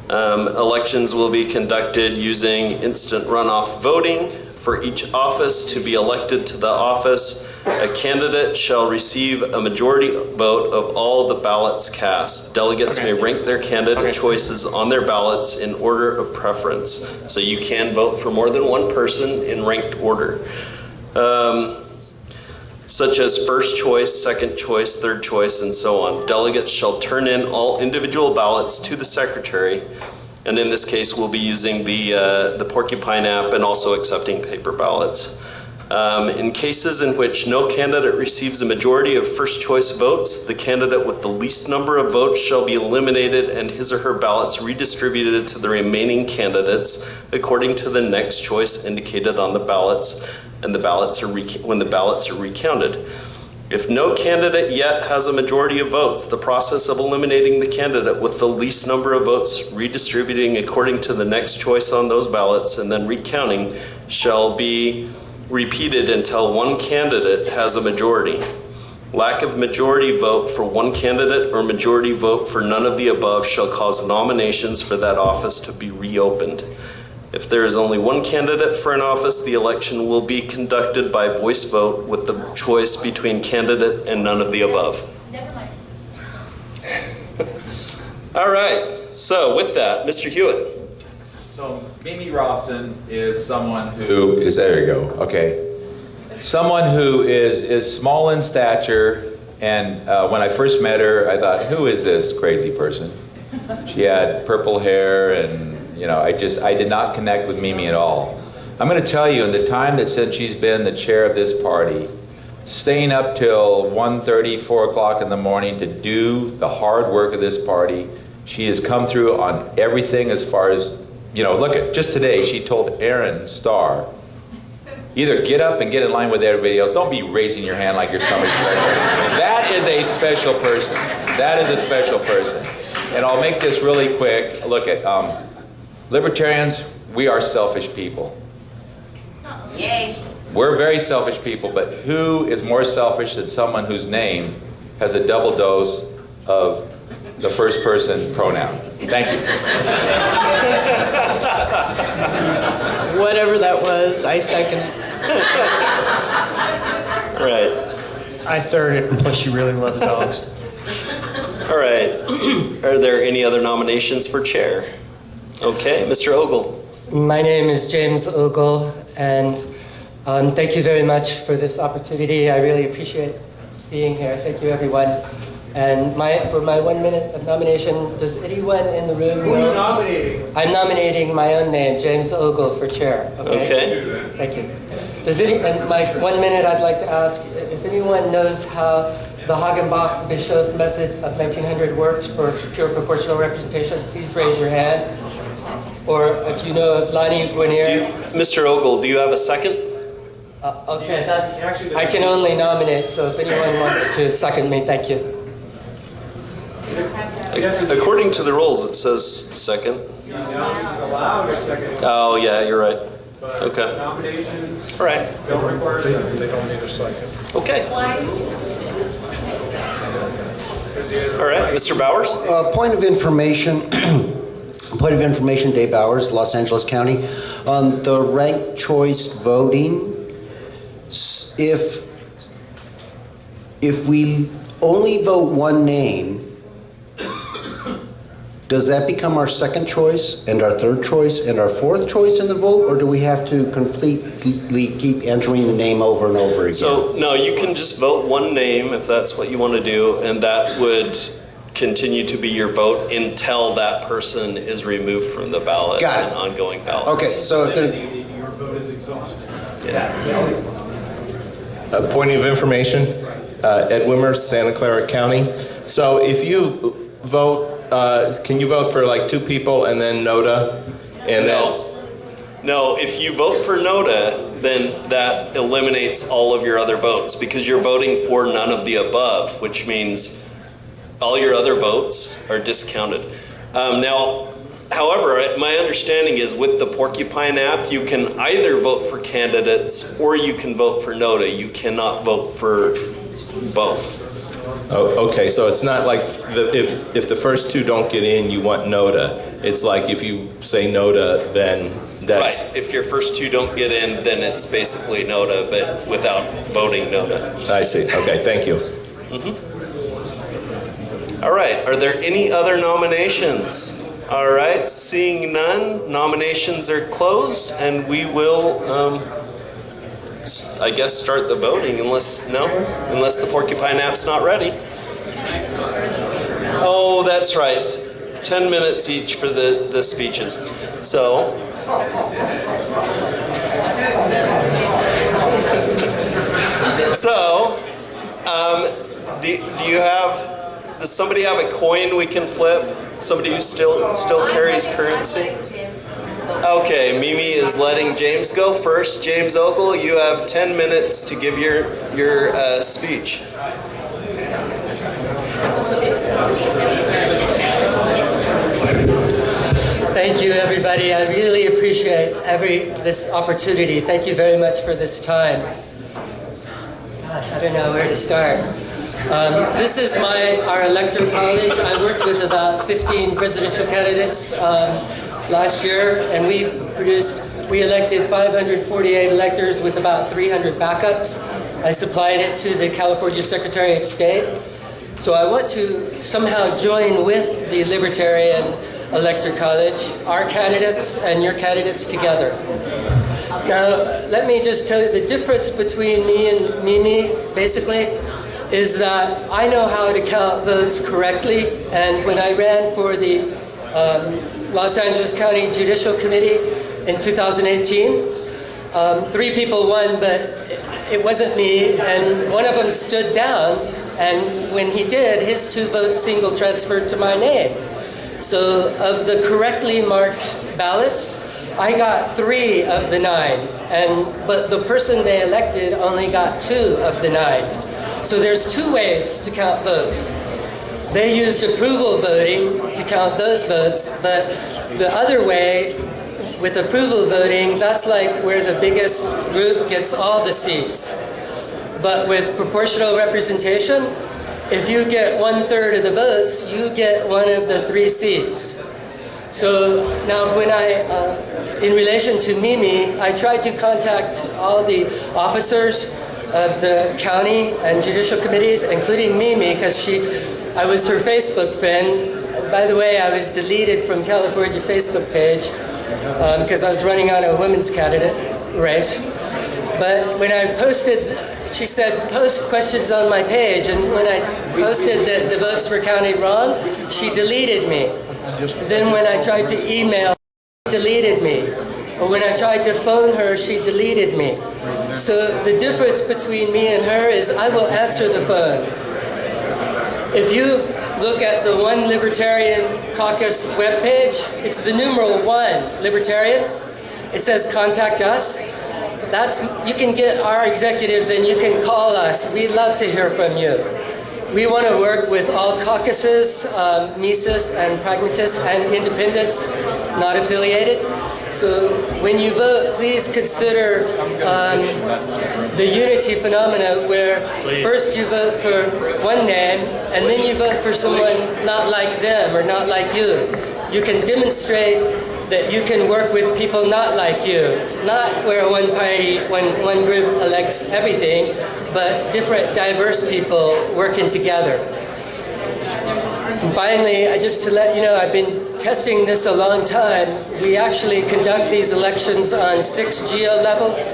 Elections will be conducted using instant runoff voting. For each office to be elected to the office, a candidate shall receive a majority vote of all the ballots cast. Delegates may rank their candidate choices on their ballots in order of preference. So you can vote for more than one person in ranked order. Such as first choice, second choice, third choice, and so on. Delegates shall turn in all individual ballots to the secretary, and in this case we'll be using the Porcupine app and also accepting paper ballots. In cases in which no candidate receives a majority of first choice votes, the candidate with the least number of votes shall be eliminated and his or her ballots redistributed to the remaining candidates according to the next choice indicated on the ballots. and when the ballots are recounted. If no candidate yet has a majority of votes, the process of eliminating the candidate with the least number of votes, redistributing according to the next choice on those ballots, and then recounting shall be repeated until one candidate has a majority. Lack of majority vote for one candidate or majority vote for none of the above shall cause nominations for that office to be reopened. If there is only one candidate for an office, the election will be conducted by voice vote with the choice between candidate and none of the above. Never mind. All right, so with that, Mr. Hewitt. So Mimi Robson is someone who is, there you go, okay. Someone who is small in stature, and when I first met her, I thought, who is this crazy person? She had purple hair, and you know, I did not connect with Mimi at all. I'm going to tell you, in the time that since she's been the chair of this party, staying up till 1:30, 4 o'clock in the morning to do the hard work of this party, she has come through on everything as far as, you know, look at, just today, she told Aaron Starr, either get up and get in line with everybody else. Don't be raising your hand like you're somebody special. That is a special person. That is a special person. And I'll make this really quick. Look at, Libertarians, we are selfish people. Yay. We're very selfish people, but who is more selfish than someone whose name has a double dose of the first person pronoun? Thank you. Whatever that was, I second it. Right. I third it, plus you really love dogs. All right. Are there any other nominations for chair? Okay, Mr. Ogle. My name is James Ogle, and thank you very much for this opportunity. I really appreciate being here. Thank you, everyone. And for my 1 minute of nomination, does anyone in the room know? Who are you nominating? I'm nominating my own name, James Ogle, for chair. Okay. Thank you. And my 1 minute, I'd like to ask if anyone knows how the Hagenbach-Bischoff method of 1900 works for pure proportional representation, please raise your hand. Or if you know of Lani Guinier. Mr. Ogle, do you have a second? Okay, I can only nominate, so if anyone wants to second me, thank you. According to the rules, it says second. He's allowed a second. Oh, yeah, you're right. But Okay. nominations All right. don't require a second. They don't need a second. Okay. All right, Mr. Bowers? Point of information. Point of information, Dave Bowers, Los Angeles County. On the ranked choice voting, if we only vote one name, does that become our second choice and our third choice and our fourth choice in the vote, or do we have to completely keep entering the name over and over again? So, no, you can just vote one name if that's what you want to do, and that would continue to be your vote until that person is removed from the ballot. Got it. And ongoing ballots. Okay, so if they're... Your vote is exhausted. A point of information, Ed Wimmer, Santa Clara County. So if you vote, can you vote for like two people and then NOTA? And No, if you vote for NOTA, then that eliminates all of your other votes because you're voting for none of the above, which means all your other votes are discounted. Now, however, my understanding is with the Porcupine app, you can either vote for candidates or you can vote for NOTA. You cannot vote for both. Oh, okay, so it's not like if the first two don't get in, you want NOTA. It's like if you say NOTA, then that's... Right, if your first two don't get in, then it's basically NOTA, but without voting NOTA. I see, okay, thank you. Mm-hmm. All right, are there any other nominations? All right, seeing none, nominations are closed, and we will, I guess, start the voting unless the Porcupine app's not ready. Oh, that's right. 10 minutes each for the speeches. So, does somebody have a coin we can flip? Somebody who still carries currency? Okay, Mimi is letting James go first. James Ogle, you have 10 minutes to give your speech. Thank you, everybody. I really appreciate this opportunity. Thank you very much for this time. Gosh, I don't know where to start. This is our electoral college. I worked with about 15 presidential candidates last year, and we elected 548 electors with about 300 backups. I supplied it to the California Secretary of State. So I want to somehow join with the Libertarian Electoral College, our candidates and your candidates together. Now, let me just tell you the difference between me and Mimi, basically, is that I know how to count votes correctly, and when I ran for the Los Angeles County Judicial Committee in 2018, 3 people won, but it wasn't me, and one of them stood down, and when he did, his 2 votes single transferred to my name. So of the correctly marked ballots, I got 3 of the 9, but the person they elected only got 2 of the 9. So there's 2 ways to count votes. They used approval voting to count those votes, but the other way, with approval voting, that's like where the biggest group gets all the seats. But with proportional representation, if you get 1/3 of the votes, you get 1 of the 3 seats. So now when in relation to Mimi, I tried to contact all the officers of the county and judicial committees, including Mimi, because I was her Facebook friend. By the way, I was deleted from California Facebook page because I was running on a women's candidate race. But when I posted, she said, post questions on my page, and when I posted that the votes were counted wrong, she deleted me. Then when I tried to email, she deleted me. Or when I tried to phone her, she deleted me. So the difference between me and her is I will answer the phone. If you look at the One Libertarian Caucus webpage, it's the numeral 1, Libertarian. It says contact us. You can get our executives and you can call us. We'd love to hear from you. We want to work with all caucuses, Mises and pragmatists and independents, not affiliated. So when you vote, please consider the unity phenomena where first you vote for one name and then you vote for someone not like them or not like you. You can demonstrate that you can work with people not like you, not where one party, one group elects everything, but different diverse people working together. And finally, just to let you know, I've been testing this a long time. We actually conduct these elections on 6 geo levels: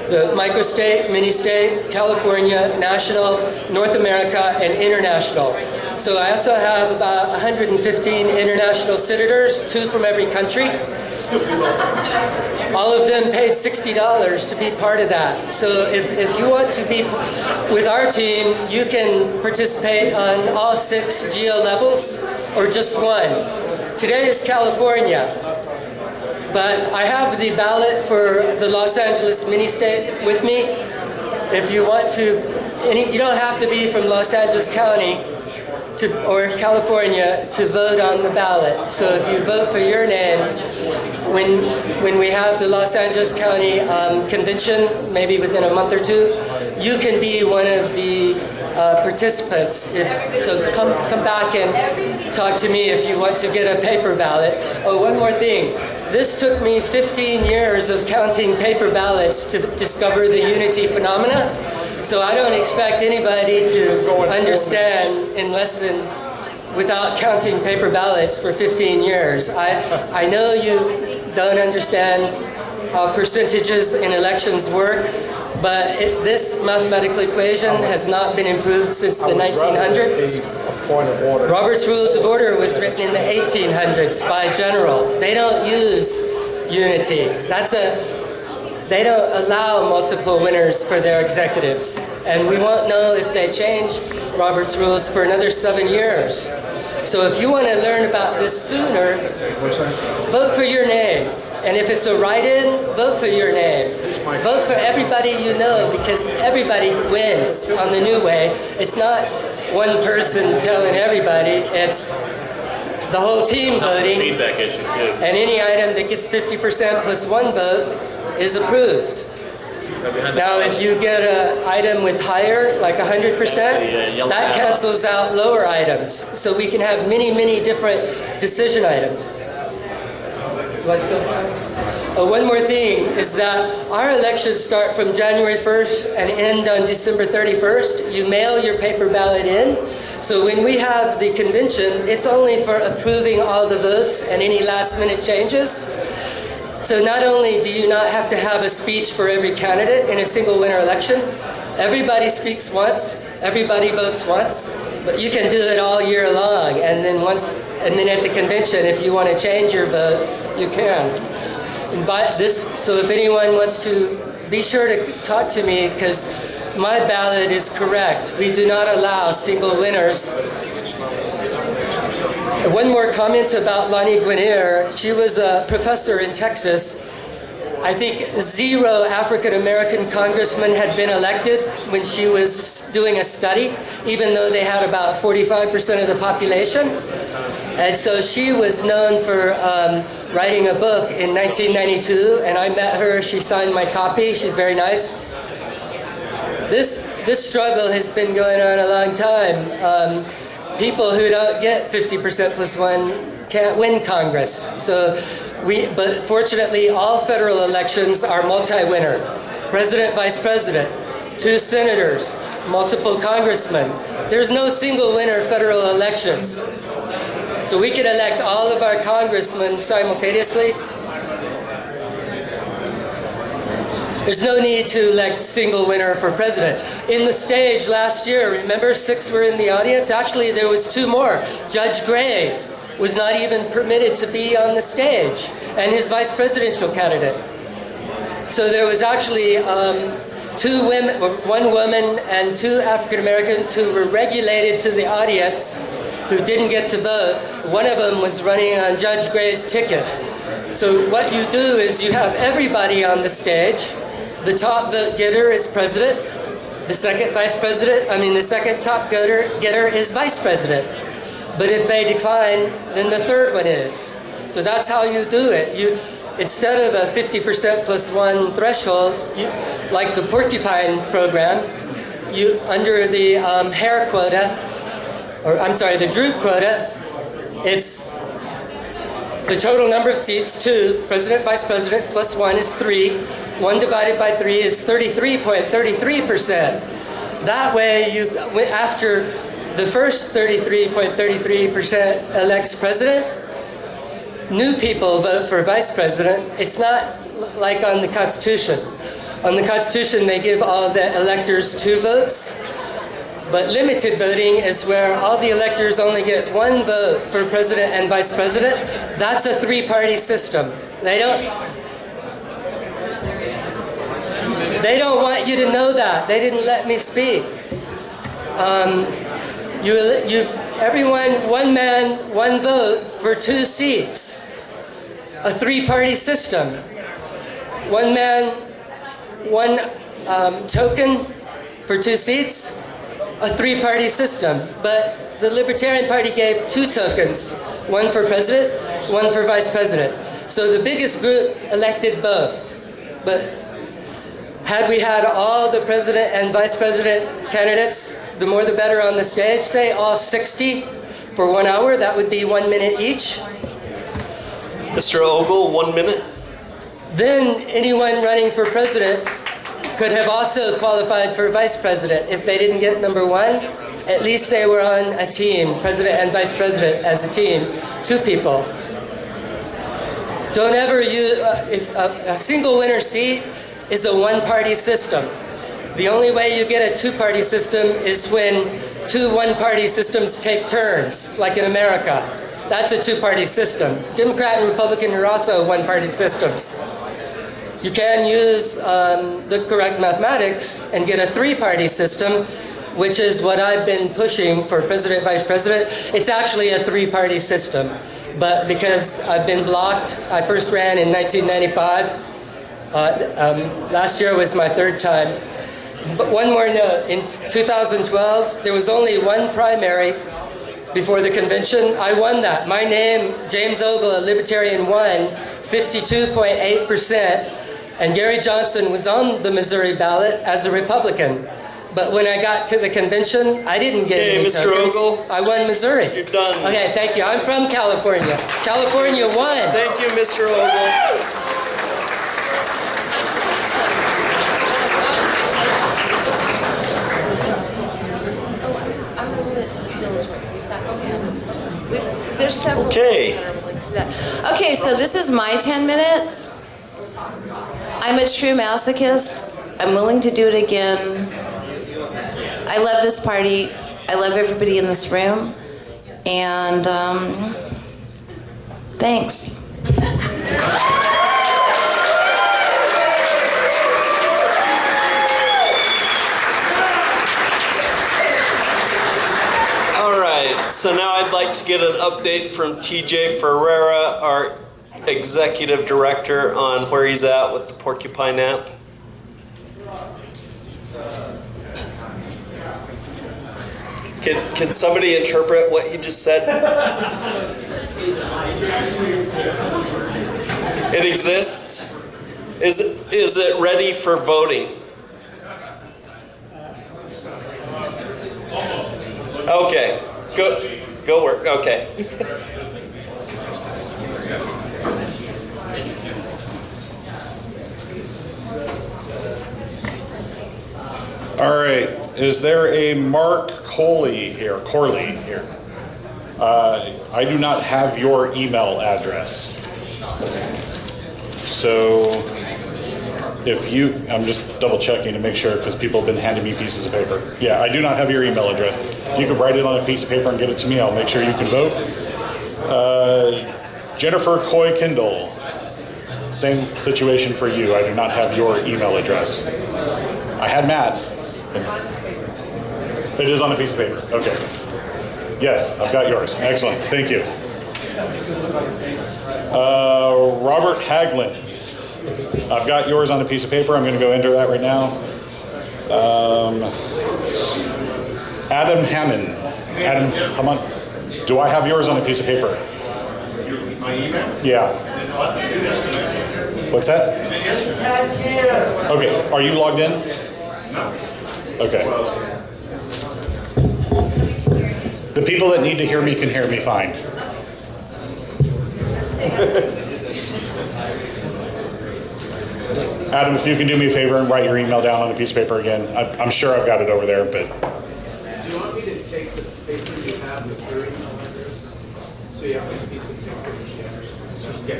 the microstate, mini-state, California, national, North America, and international. So I also have about 115 international senators, 2 from every country. All of them paid $60 to be part of that. So if you want to be with our team, you can participate on all 6 geo levels or just 1. Today is California, but I have the ballot for the Los Angeles mini-state with me. If you want to, you don't have to be from Los Angeles County or California to vote on the ballot. So if you vote for your name, when we have the Los Angeles County convention, maybe within a month or 2, you can be one of the participants. So come back and talk to me if you want to get a paper ballot. Oh, one more thing. This took me 15 years of counting paper ballots to discover the unity phenomena. So I don't expect anybody to understand without counting paper ballots for 15 years. I know you don't understand how percentages in elections work, but this mathematical equation has not been improved since the 1900s. Robert's Rules of Order was written in the 1800s by general. They don't use unity. They don't allow multiple winners for their executives. And we won't know if they change Robert's Rules for another 7 years. So if you want to learn about this sooner, vote for your name. And if it's a write-in, vote for your name. Vote for everybody you know, because everybody wins on the new way. It's not one person telling everybody, it's the whole team voting. Feedback issue too. And any item that gets 50% plus one vote is approved. Now, if you get an item with higher, like 100%, that cancels out lower items. So we can have many, many different decision items. Do I still have? One more thing is that our elections start from January 1st and end on December 31st. You mail your paper ballot in. So when we have the convention, it's only for approving all the votes and any last minute changes. So not only do you not have to have a speech for every candidate in a single winter election, everybody speaks once, everybody votes once, but you can do it all year long. And then at the convention, if you want to change your vote, you can. So if anyone wants to, be sure to talk to me, because my ballot is correct. We do not allow single winners. One more comment about Lonnie Guinier. She was a professor in Texas. I think 0 African-American congressmen had been elected when she was doing a study, even though they had about 45% of the population. And so she was known for writing a book in 1992, and I met her. She signed my copy. She's very nice. This struggle has been going on a long time. People who don't get 50% plus one can't win Congress. But fortunately, all federal elections are multi-winner. President, vice president, 2 senators, multiple congressmen. There's no single winner federal elections. So we can elect all of our congressmen simultaneously. There's no need to elect single winner for president. In the stage last year, remember 6 were in the audience? Actually, there was 2 more. Judge Gray was not even permitted to be on the stage, and his vice presidential candidate. So there was actually 2 women, 1 woman and 2 African Americans who were regulated to the audience who didn't get to vote. One of them was running on Judge Gray's ticket. So what you do is you have everybody on the stage. The top vote getter is president. The second top getter is vice president. But if they decline, then the third one is. So that's how you do it. Instead of a 50% plus one threshold, like the porcupine program, under the hair quota, the droop quota, it's the total number of seats, 2, president, vice president, plus 1 is 3. 1 divided by 3 is 33.33%. That way, after the first 33.33% elects president, new people vote for vice president. It's not like on the Constitution. On the Constitution, they give all the electors 2 votes. But limited voting is where all the electors only get 1 vote for president and vice president. That's a 3-party system. They don't want you to know that. They didn't let me speak. Everyone, 1 man, 1 vote for 2 seats. A 3-party system. 1 man, 1 token for 2 seats. A 3-party system. But the Libertarian Party gave 2 tokens. 1 for president, 1 for vice president. So the biggest group elected both. But had we had all the president and vice president candidates, the more the better on the stage, say all 60 for 1 hour, that would be 1 minute each. Mr. Ogle, 1 minute. Then anyone running for president could have also qualified for vice president. If they didn't get number 1, at least they were on a team, president and vice president as a team, 2 people. Don't ever use, if a single winner seat is a 1-party system. The only way you get a 2-party system is when 2 1-party systems take turns, like in America. That's a 2-party system. Democrat and Republican are also 1-party systems. You can use the correct mathematics and get a 3-party system, which is what I've been pushing for president, vice president. It's actually a three-party system, but because I've been blocked, I first ran in 1995. Last year was my third time. But one more note, in 2012, there was only one primary before the convention. I won that. My name, James Ogle, a Libertarian, won 52.8%, and Gary Johnson was on the Missouri ballot as a Republican. But when I got to the convention, I didn't get any Mr. tokens. Ogle. I won Missouri. You're done. Okay, thank you. I'm from California. California won. Thank you, Mr. Ogle. There's several Okay. people that are willing to do that. Okay, so this is my 10 minutes. I'm a true masochist. I'm willing to do it again. I love this party. I love everybody in this room. And thanks. All right, so now I'd like to get an update from TJ Ferreira, our executive director, on where he's at with the Porcupine app. Can somebody interpret what he just said? It exists. Is it ready for voting? Okay, go work. Okay. All right, is there a Mark Corley here? I do not have your email address. So if you, I'm just double checking to make sure because people have been handing me pieces of paper. Yeah, I do not have your email address. You can write it on a piece of paper and get it to me. I'll make sure you can vote. Jennifer Coy Kindle, same situation for you. I do not have your email address. I had Matt's. It is on a piece of paper. Okay. Yes, I've got yours. Excellent. Thank you. Robert Haglin. I've got yours on a piece of paper. I'm going to go enter that right now. Adam Hammond. Adam, come on. Do I have yours on a piece of paper? My email? Yeah. What's that? Okay. Are you logged in? No. Okay. The people that need to hear me can hear me fine. Adam, if you can do me a favor and write your email down on a piece of paper again. I'm sure I've got it over there, but. Do you want me to take the paper you have with your email address? So you have a piece of paper.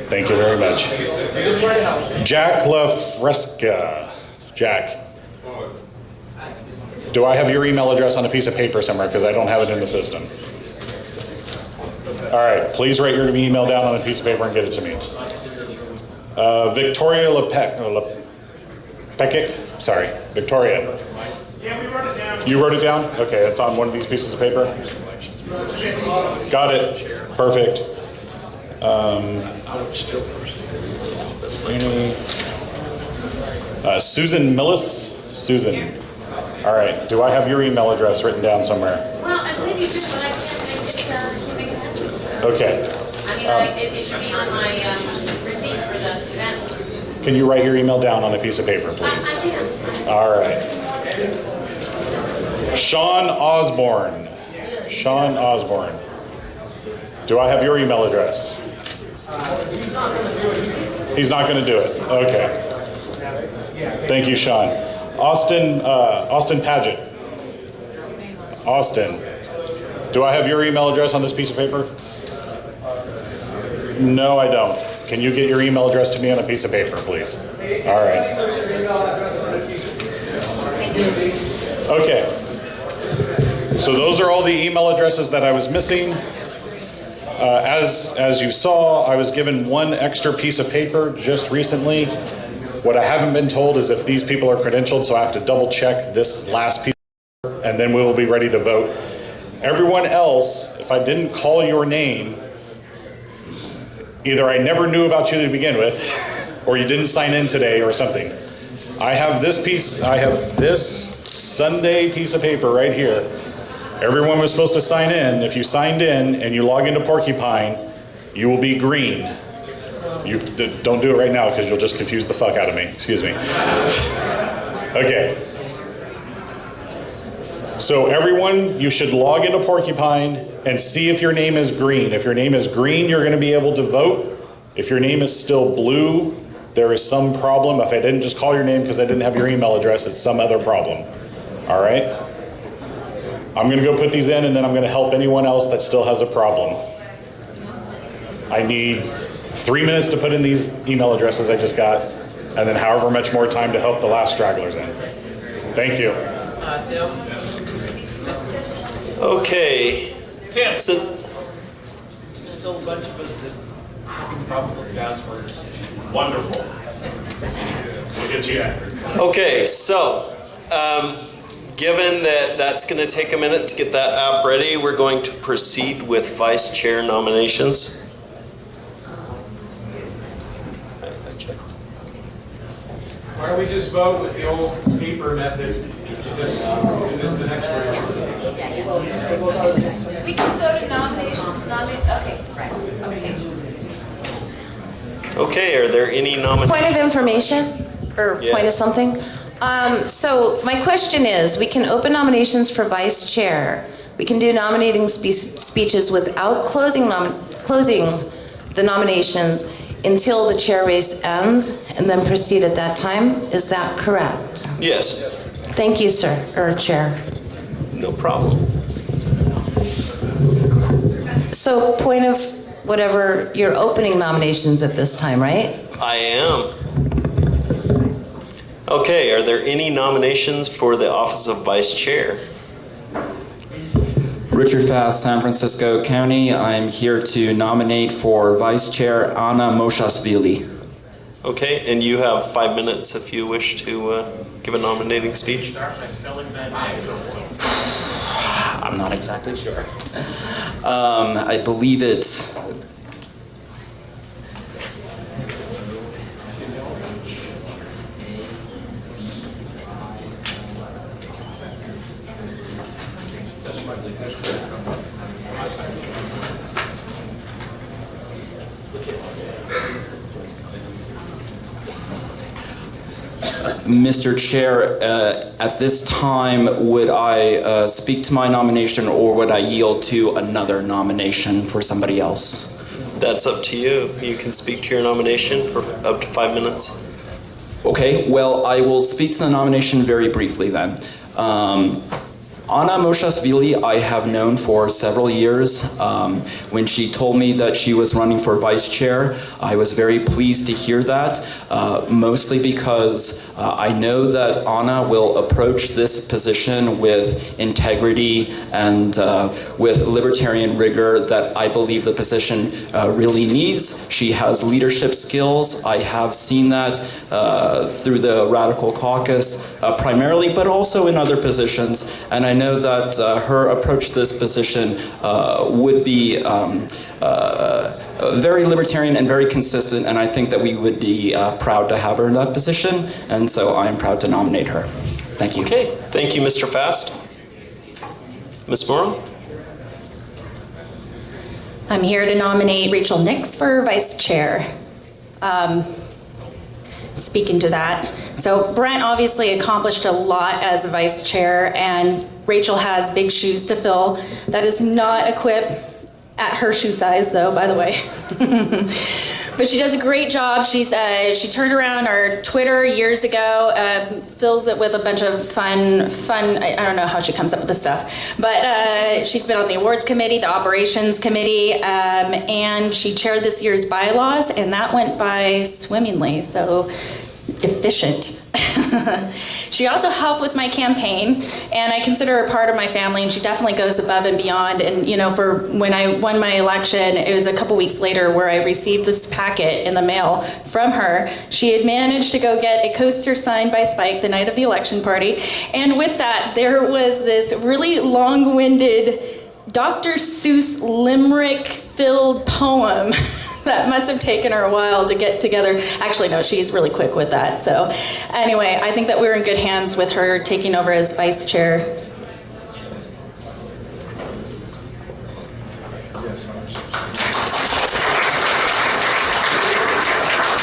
Thank you very much. Jack LaFresca. Jack. Do I have your email address on a piece of paper somewhere? Because I don't have it in the system. All right, please write your email down on a piece of paper and get it to me. Victoria Lepekic. Sorry, Victoria. Yeah, we wrote it down. You wrote it down? Okay, it's on one of these pieces of paper. Got it. Perfect. Susan Millis. Susan. All right. Do I have your email address written down somewhere? Well, I believe you did, but I can't keep it. Okay. I mean, it should be on my receipt for the event. Can you write your email down on a piece of paper, please? I can. All right. Sean Osborne. Sean Osborne. Do I have your email address? He's not going to do it. Okay. Thank you, Sean. Austin Paget. Austin. Do I have your email address on this piece of paper? No, I don't. Can you get your email address to me on a piece of paper, please? All right. Okay. So those are all the email addresses that I was missing. As you saw, I was given one extra piece of paper just recently. What I haven't been told is if these people are credentialed, so I have to double check this last piece. and then we will be ready to vote. Everyone else, if I didn't call your name, either I never knew about you to begin with, or you didn't sign in today or something. I have this Sunday piece of paper right here. Everyone was supposed to sign in. If you signed in and you log into Porcupine, you will be green. You don't do it right now because you'll just confuse the fuck out of me. Excuse me. Okay. So everyone, you should log into Porcupine and see if your name is green. If your name is green, you're going to be able to vote. If your name is still blue, there is some problem. If I didn't just call your name because I didn't have your email address, it's some other problem. All right? I'm going to go put these in, and then I'm going to help anyone else that still has a problem. I need 3 minutes to put in these email addresses I just got, and then however much more time to help the last stragglers in. Thank you. Okay. Tim. So, Still a bunch of us that have problems with passwords. Wonderful. We'll get you that. okay, so given that that's going to take a minute to get that app ready, we're going to proceed with vice chair nominations. Why don't we just vote with the old paper method to this the next round? We can go to nominations, okay, right, okay. Okay, are there any nominations? Point of information, or Yeah. point of something. So my question is, we can open nominations for vice chair. We can do nominating speeches without closing the nominations until the chair race ends, and then proceed at that time. Is that correct? Yes. Thank you, sir, or chair. No problem. So point of whatever, you're opening nominations at this time, right? I am. Okay, are there any nominations for the office of vice chair? Richard Fast, San Francisco County. I'm here to nominate for Vice Chair Anna Moshasvili. Okay, and you have 5 minutes if you wish to give a nominating speech. I'm not exactly sure. I believe it's... Mr. Chair, at this time, would I speak to my nomination or would I yield to another nomination for somebody else? That's up to you. You can speak to your nomination for up to 5 minutes. Okay, well, I will speak to the nomination very briefly then. Anna Moshasvili I have known for several years. When she told me that she was running for vice chair, I was very pleased to hear that, mostly because I know that Anna will approach this position with integrity and with libertarian rigor that I believe the position really needs. She has leadership skills. I have seen that through the Radical Caucus primarily, but also in other positions. And I know that her approach to this position would be very libertarian and very consistent, and I think that we would be proud to have her in that position, and so I am proud to nominate her. Thank you. Okay, thank you, Mr. Fast. Ms. Morrow? I'm here to nominate Rachel Nix for vice chair. Speaking to that, so Brent obviously accomplished a lot as vice chair, and Rachel has big shoes to fill. That is not equipped at her shoe size, though, by the way. But she does a great job. She turned around our Twitter years ago, fills it with a bunch of fun. I don't know how she comes up with this stuff, but she's been on the awards committee, the operations committee, and she chaired this year's bylaws, and that went by swimmingly. So efficient. She also helped with my campaign, and I consider her part of my family, and she definitely goes above and beyond. And for when I won my election, it was a couple weeks later where I received this packet in the mail from her. She had managed to go get a coaster signed by Spike the night of the election party, and with that, there was this really long-winded Dr. Seuss limerick-filled poem that must have taken her a while to get together. Actually, no, she's really quick with that. So anyway, I think that we're in good hands with her taking over as vice chair.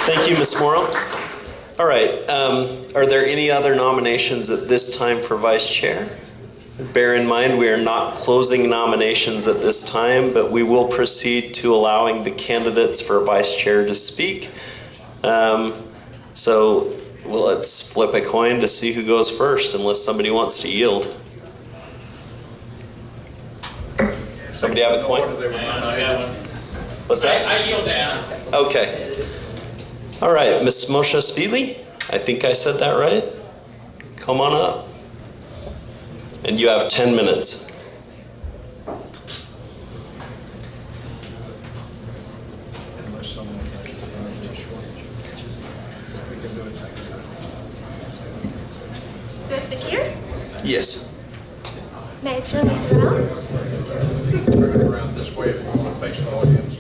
Thank you, Ms. Morrow. All right, are there any other nominations at this time for vice chair? Bear in mind, we are not closing nominations at this time, but we will proceed to allowing the candidates for vice chair to speak. So let's flip a coin to see who goes first, unless somebody wants to yield. Somebody have a coin? What's that? I yield to Anna. Okay. All right, Ms. Moshasvili, I think I said that right. Come on up. And you have 10 minutes. Do I speak here? Yes. May I turn this around? Turn it around this way if you want to face the audience.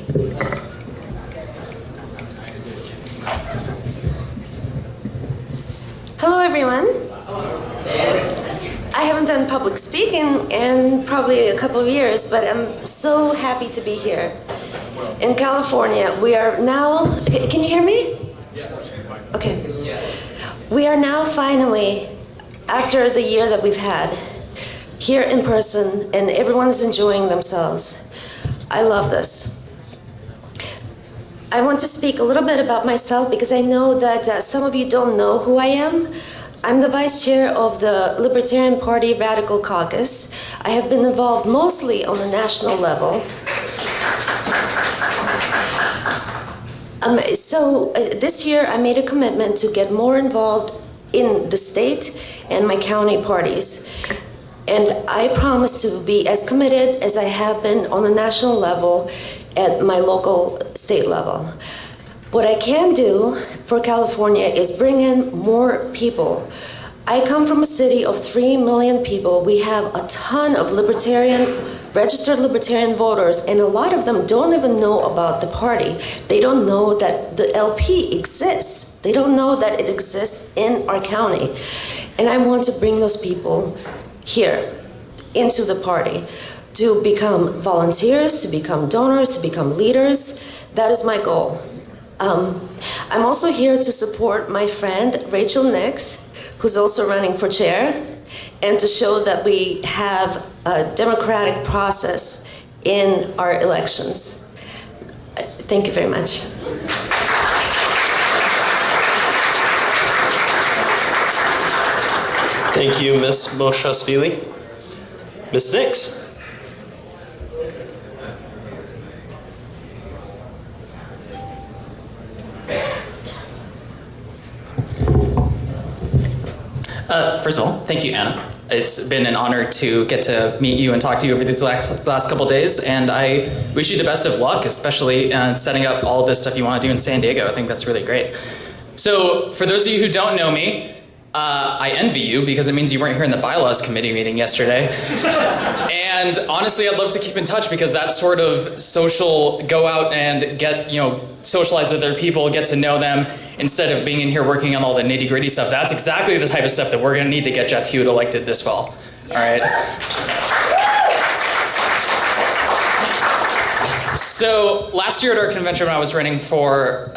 Hello, everyone. I haven't done public speaking in probably a couple of years, but I'm so happy to be here. In California, we are now, can you hear me? Yes. Okay. We are now finally, after the year that we've had, here in person, and everyone's enjoying themselves. I love this. I want to speak a little bit about myself because I know that some of you don't know who I am. I'm the vice chair of the Libertarian Party Radical Caucus. I have been involved mostly on the national level. This year I made a commitment to get more involved in the state and my county parties. And I promise to be as committed as I have been on the national level at my local state level. What I can do for California is bring in more people. I come from a city of 3 million people. We have a ton of registered libertarian voters, and a lot of them don't even know about the party. They don't know that the LP exists. They don't know that it exists in our county. And I want to bring those people here into the party to become volunteers, to become donors, to become leaders. That is my goal. I'm also here to support my friend Rachel Nix, who's also running for chair, and to show that we have a democratic process in our elections. Thank you very much. Thank you, Ms. Moshasvili. Ms. Nix. First of all, thank you, Anna. It's been an honor to get to meet you and talk to you over these last couple days, and I wish you the best of luck, especially setting up all of this stuff you want to do in San Diego. I think that's really great. So, for those of you who don't know me, I envy you because it means you weren't here in the Bylaws committee meeting yesterday. And honestly, I'd love to keep in touch because that sort of social, go out and get, socialize with other people, get to know them, instead of being in here working on all the nitty gritty stuff. That's exactly the type of stuff that we're gonna need to get Jeff Hewitt elected this fall. All right. So last year at our convention when I was running for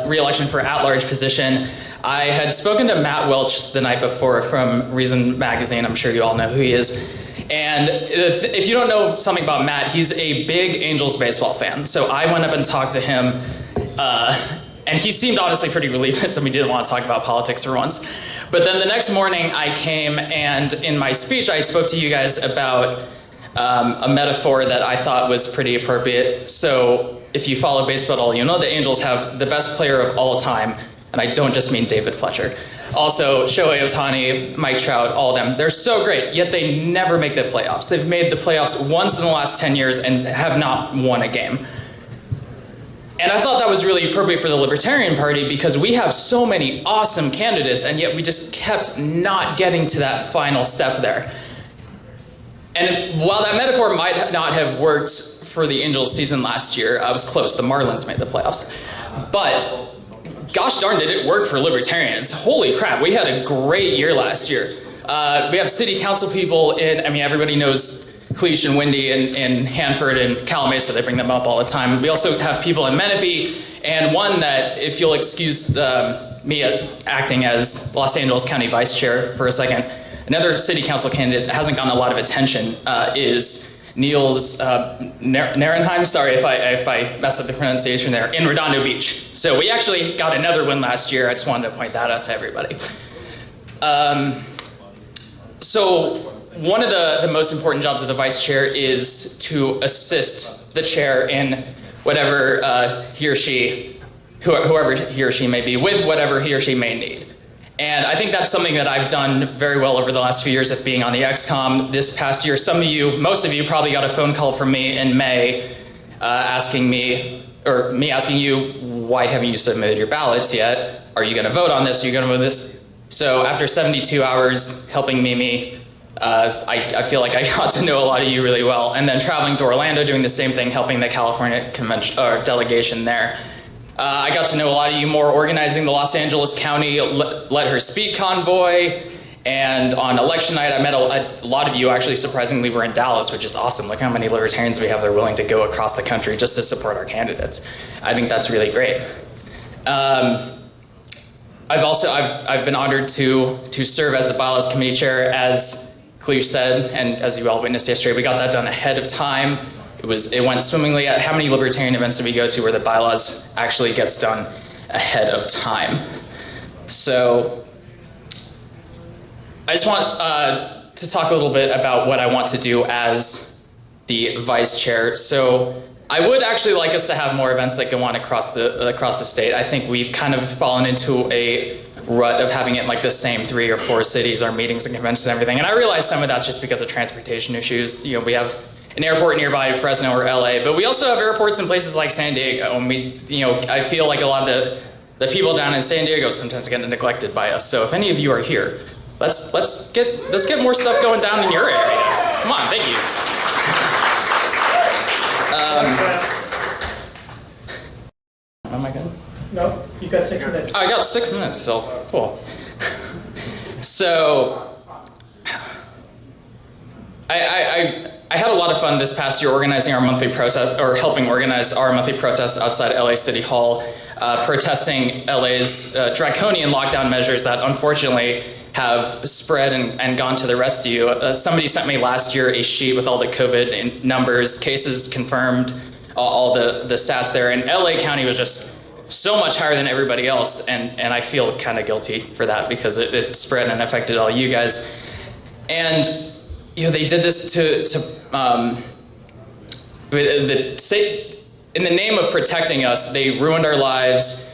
re-election for at-large position, I had spoken to Matt Welch the night before from Reason Magazine. I'm sure you all know who he is. And if you don't know something about Matt, he's a big Angels baseball fan. So I went up and talked to him, and he seemed honestly pretty relieved that somebody didn't want to talk about politics for once. But then the next morning I came, and in my speech I spoke to you guys about a metaphor that I thought was pretty appropriate. So if you follow baseball at all, you know the Angels have the best player of all time And I don't just mean David Fletcher. Also, Shohei Ohtani, Mike Trout, all of them. They're so great, yet they never make the playoffs. They've made the playoffs once in the last 10 years and have not won a game. And I thought that was really appropriate for the Libertarian Party because we have so many awesome candidates, and yet we just kept not getting to that final step there. And while that metaphor might not have worked for the Angels season last year, I was close. The Marlins made the playoffs. But gosh darn, did it work for Libertarians. Holy crap, we had a great year last year. We have city council people in, I mean, everybody knows Cleach and Windy in Hanford and Calamasa, they bring them up all the time. We also have people in Menifee, and one that, if you'll excuse me acting as Los Angeles County Vice Chair for a second, another city council candidate that hasn't gotten a lot of attention is Niels Narenheim, sorry if I mess up the pronunciation there, in Redondo Beach. So we actually got another win last year. I just wanted to point that out to everybody. So one of the most important jobs of the vice chair is to assist the chair in whatever he or she, whoever he or she may be, with whatever he or she may need. And I think that's something that I've done very well over the last few years of being on the XCOM. This past year, some of you, most of you probably got a phone call from me in May asking me, or me asking you, why haven't you submitted your ballots yet? Are you gonna vote on this? Are you gonna vote this? So after 72 hours helping Mimi, I feel like I got to know a lot of you really well. And then traveling to Orlando, doing the same thing, helping the California convention or delegation there. I got to know a lot of you more, organizing the Los Angeles County Let Her Speak convoy. And on election night, I met a lot of you actually surprisingly were in Dallas, which is awesome. Look how many libertarians we have that are willing to go across the country just to support our candidates. I think that's really great. I've been honored to serve as the Bylaws Committee Chair, as Cleach said, and as you all witnessed yesterday, we got that done ahead of time. It went swimmingly. How many libertarian events did we go to where the bylaws actually gets done ahead of time? So I just want to talk a little bit about what I want to do as the vice chair. So I would actually like us to have more events that go on across the state. I think we've kind of fallen into a rut of having it in like the same 3 or 4 cities, our meetings and conventions and everything. And I realize some of that's just because of transportation issues. You know, we have an airport nearby, Fresno or LA, but we also have airports in places like San Diego. And I feel like a lot of the people down in San Diego sometimes get neglected by us. So if any of you are here, let's get more stuff going down in your area. Come on, thank you. Am I good? No, you've got 6 minutes. I got 6 minutes still. Cool. So I had a lot of fun this past year organizing our monthly protest, or helping organize our monthly protest outside LA City Hall, protesting LA's draconian lockdown measures that unfortunately have spread and gone to the rest of you. Somebody sent me last year a sheet with all the COVID numbers, cases confirmed, all the stats there, and LA County was just so much higher than everybody else, and I feel kind of guilty for that because it spread and affected all you guys. And they did this the state, in the name of protecting us, they ruined our lives,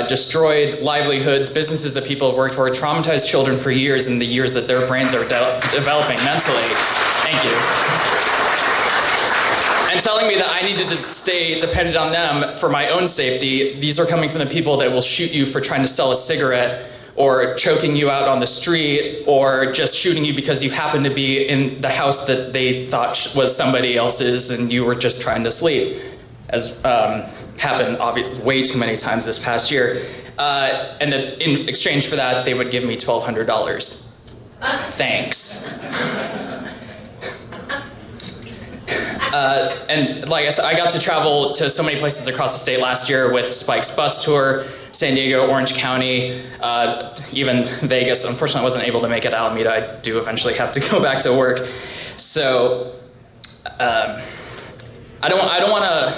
destroyed livelihoods, businesses that people have worked for, traumatized children for years in the years that their brains are developing mentally. Thank you. And telling me that I needed to stay dependent on them for my own safety. These are coming from the people that will shoot you for trying to sell a cigarette, or choking you out on the street, or just shooting you because you happen to be in the house that they thought was somebody else's and you were just trying to sleep, as happened obviously way too many times this past year. And that in exchange for that, they would give me $1,200. Thanks. And like I said, I got to travel to so many places across the state last year with Spike's bus tour, San Diego, Orange County, even Vegas. Unfortunately, I wasn't able to make it out. I do eventually have to go back to work. So I don't want to,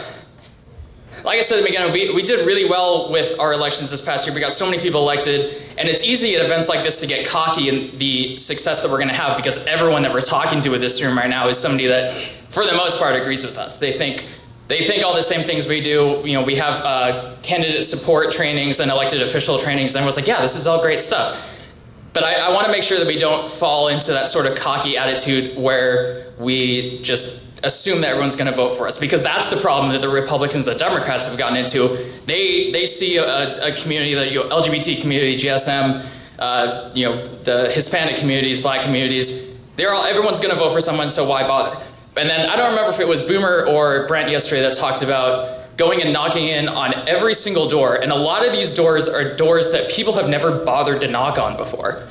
like I said at the beginning, we did really well with our elections this past year. We got so many people elected, and it's easy at events like this to get cocky in the success that we're going to have, because everyone that we're talking to in this room right now is somebody that, for the most part, agrees with us. They think They think all the same things we do. You know, we have candidate support trainings and elected official trainings, and everyone's like, yeah, this is all great stuff. But I want to make sure that we don't fall into that sort of cocky attitude where we just assume that everyone's going to vote for us, because that's the problem that the Republicans, the Democrats have gotten into. They see a community, that LGBT community, GSM, the Hispanic communities, Black communities. Everyone's going to vote for someone, so why bother? And then I don't remember if it was Boomer or Brent yesterday that talked about going and knocking in on every single door. And a lot of these doors are doors that people have never bothered to knock on before.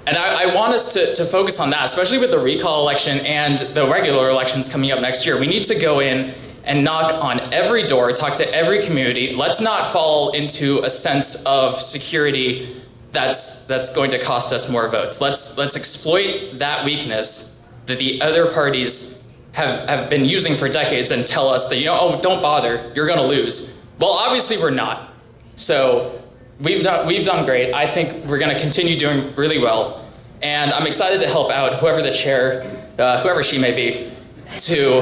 And I want us to focus on that, especially with the recall election and the regular elections coming up next year. We need to go in and knock on every door, talk to every community. Let's not fall into a sense of security that's going to cost us more votes. Let's exploit that weakness that the other parties have been using for decades and tell us that, oh, don't bother, you're gonna lose. Well, obviously we're not. So we've done great. I think we're gonna continue doing really well. And I'm excited to help out whoever the chair, whoever she may be, to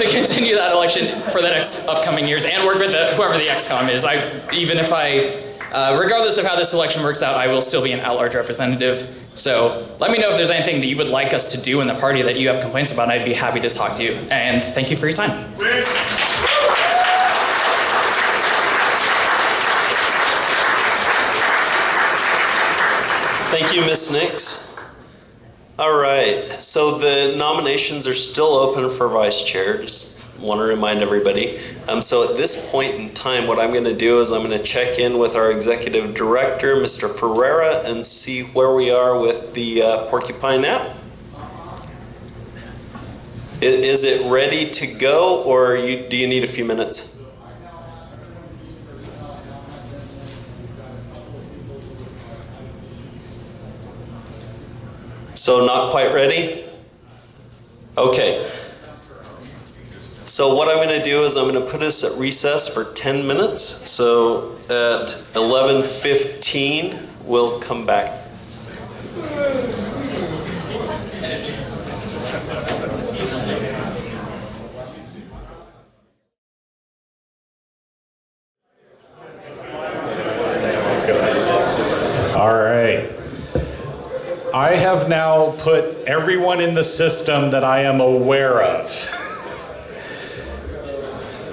continue that election for the next upcoming years and work with whoever the XCOM is. Regardless of how this election works out, I will still be an at-large representative. So let me know if there's anything that you would like us to do in the party that you have complaints about, and I'd be happy to talk to you. And thank you for your time. Thank you, Ms. Nix. All right, so the nominations are still open for vice chair. Just want to remind everybody. So at this point in time, what I'm going to do is I'm going to check in with our executive director, Mr. Ferreira, and see where we are with the Porcupine app. Is it ready to go, or do you need a few minutes? So not quite ready? Okay. So what I'm going to do is I'm going to put us at recess for 10 minutes. So at 11:15, we'll come back. All right. I have now put everyone in the system that I am aware of.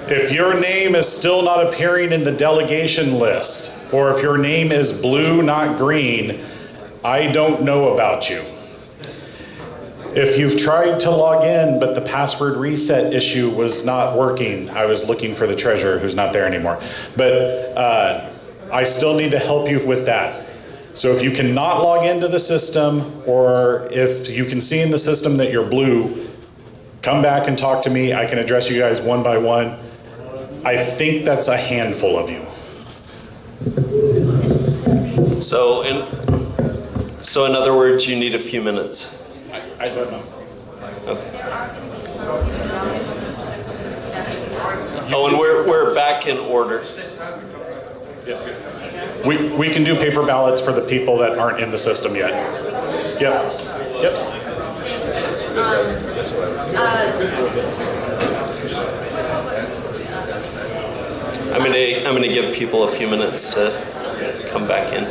If your name is still not appearing in the delegation list, or if your name is blue, not green, I don't know about you. If you've tried to log in, but the password reset issue was not working, I was looking for the treasurer who's not there anymore. But I still need to help you with that. So if you cannot log into the system, or if you can see in the system that you're blue, come back and talk to me. I can address you guys one by one. I think that's a handful of you. So in other words, you need a few minutes. I don't know. Okay. Oh, and we're back in order. We can do paper ballots for the people that aren't in the system yet. Yep. I'm gonna give people a few minutes to come back in.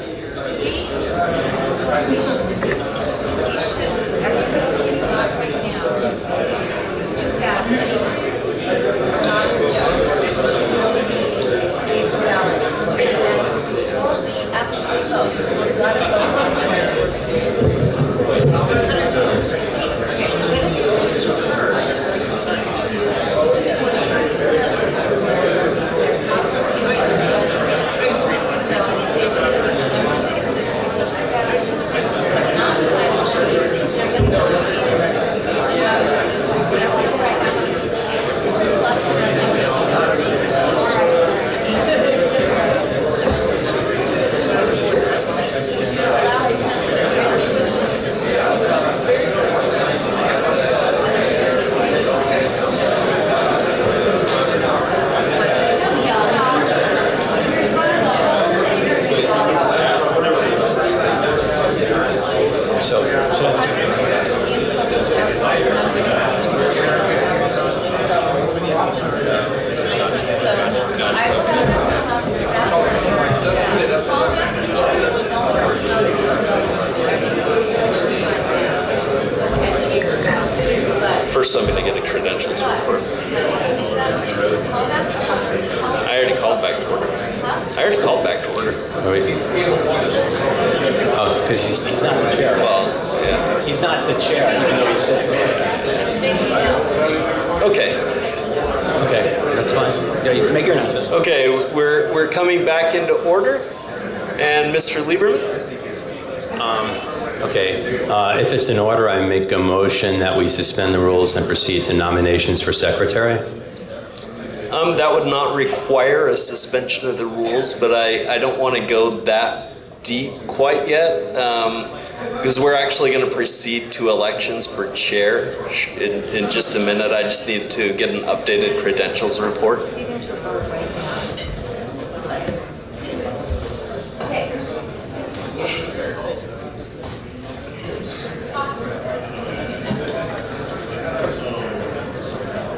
credentials report. I already called back to order. Oh, because he's not the chair. Well, yeah. He's not the chair, even though he's sitting. Okay. Okay, that's fine. Yeah, you make your announcement. Okay, we're coming back into order. And Mr. Lieberman? Okay, if it's in order, I make a motion that we suspend the rules and proceed to nominations for secretary. That would not require a suspension of the rules, but I don't want to go that deep quite yet, because we're actually going to proceed to elections for chair in just a minute. I just need to get an updated credentials report.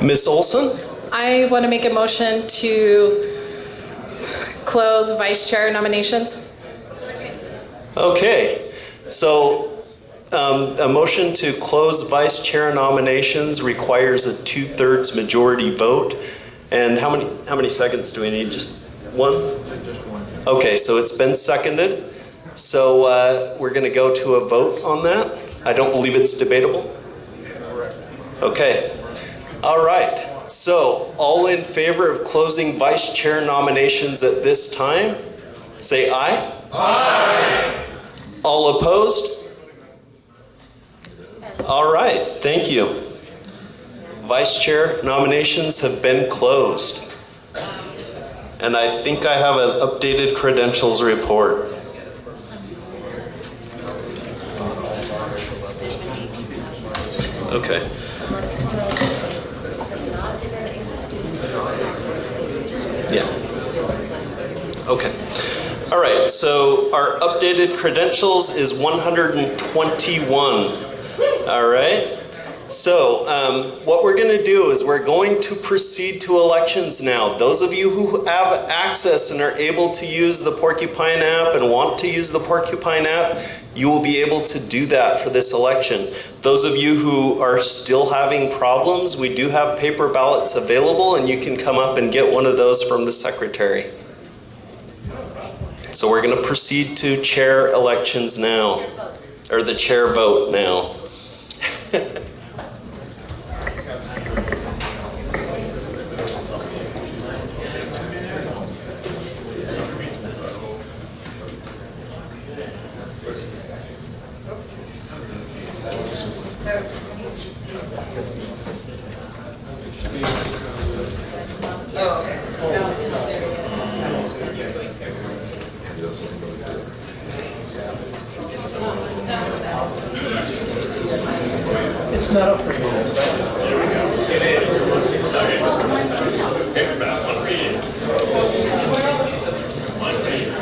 Ms. Olsen? I want to make a motion to close vice chair nominations. Okay, so a motion to close vice chair nominations requires a 2/3 majority vote. And how many seconds do we need? Just one? Just one. Okay, so it's been seconded. So we're going to go to a vote on that. I don't believe it's debatable. Okay. All right. So all in favor of closing vice chair nominations at this time, say aye. Aye. All opposed? All right. Thank you. Vice chair nominations have been closed. And I think I have an updated credentials report. Okay. Yeah. Okay. All right, so our updated credentials is 121. All right. So what we're going to do is we're going to proceed to elections now. Those of you who have access and are able to use the Porcupine app and want to use the Porcupine app, you will be able to do that for this election. Those of you who are still having problems, we do have paper ballots available, and you can come up and get one of those from the secretary. So we're going to proceed to chair elections now, or the chair vote now. It's not up for you. There we go. It is. Paper ballot, one reading. One reading.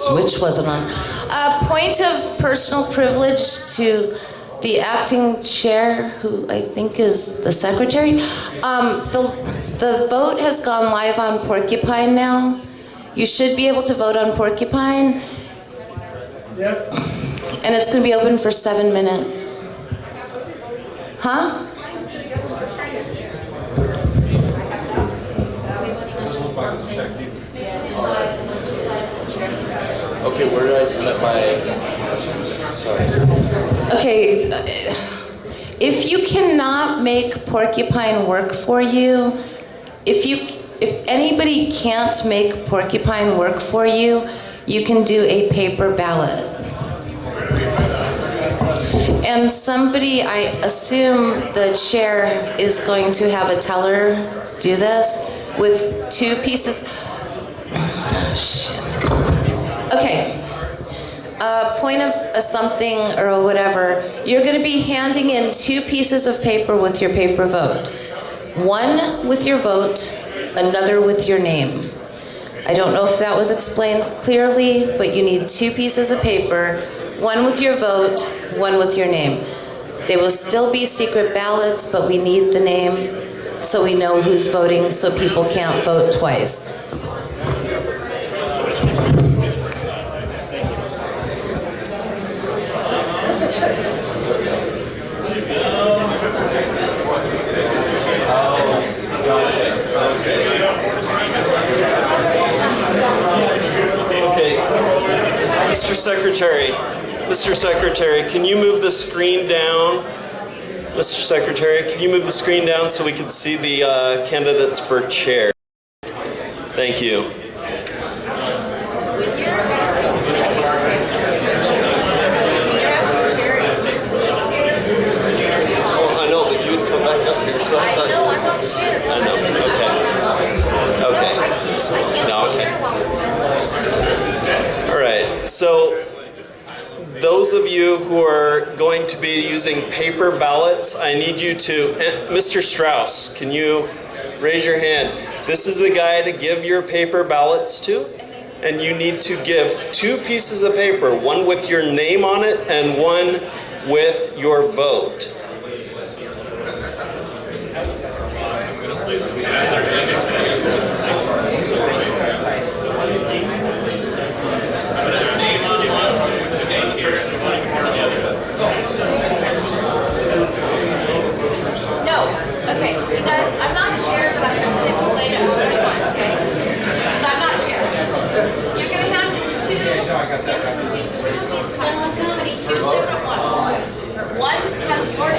switch wasn't on. Point of personal privilege to the acting chair, who I think is the secretary. The vote has gone live on Porcupine now. You should be able to vote on Porcupine. Yep. And it's going to be open for 7 minutes. Huh? Okay, where did I submit my, sorry. Okay, if you cannot make Porcupine work for you, if anybody can't make Porcupine work for you, you can do a paper ballot. And somebody, I assume the chair is going to have a teller do this with 2 pieces. Oh, shit. Okay. Point of something or whatever, you're going to be handing in 2 pieces of paper with your paper vote. One with your vote, another with your name. I don't know if that was explained clearly, but you need 2 pieces of paper, one with your vote, one with your name. They will still be secret ballots, but we need the name so we know who's voting so people can't vote twice. Mr. Secretary, can you move the screen down? Mr. Secretary, can you move the screen down so we can see the candidates for chair? Thank you. Oh, I know, but you would come back up here, so I thought. No, I'm not chair. I know, okay. No, okay. All right, so those of you who are going to be using paper ballots, I need you to, Mr. Strauss, can you raise your hand? This is the guy to give your paper ballots to, and you need to give 2 pieces of paper, one with your name on it and one with your vote. Okay, you guys, I'm not chair, but I'm just going to explain it one more time, okay? Because I'm not chair. You're going to have 2 pieces of these. I need 2 separate ones. One has your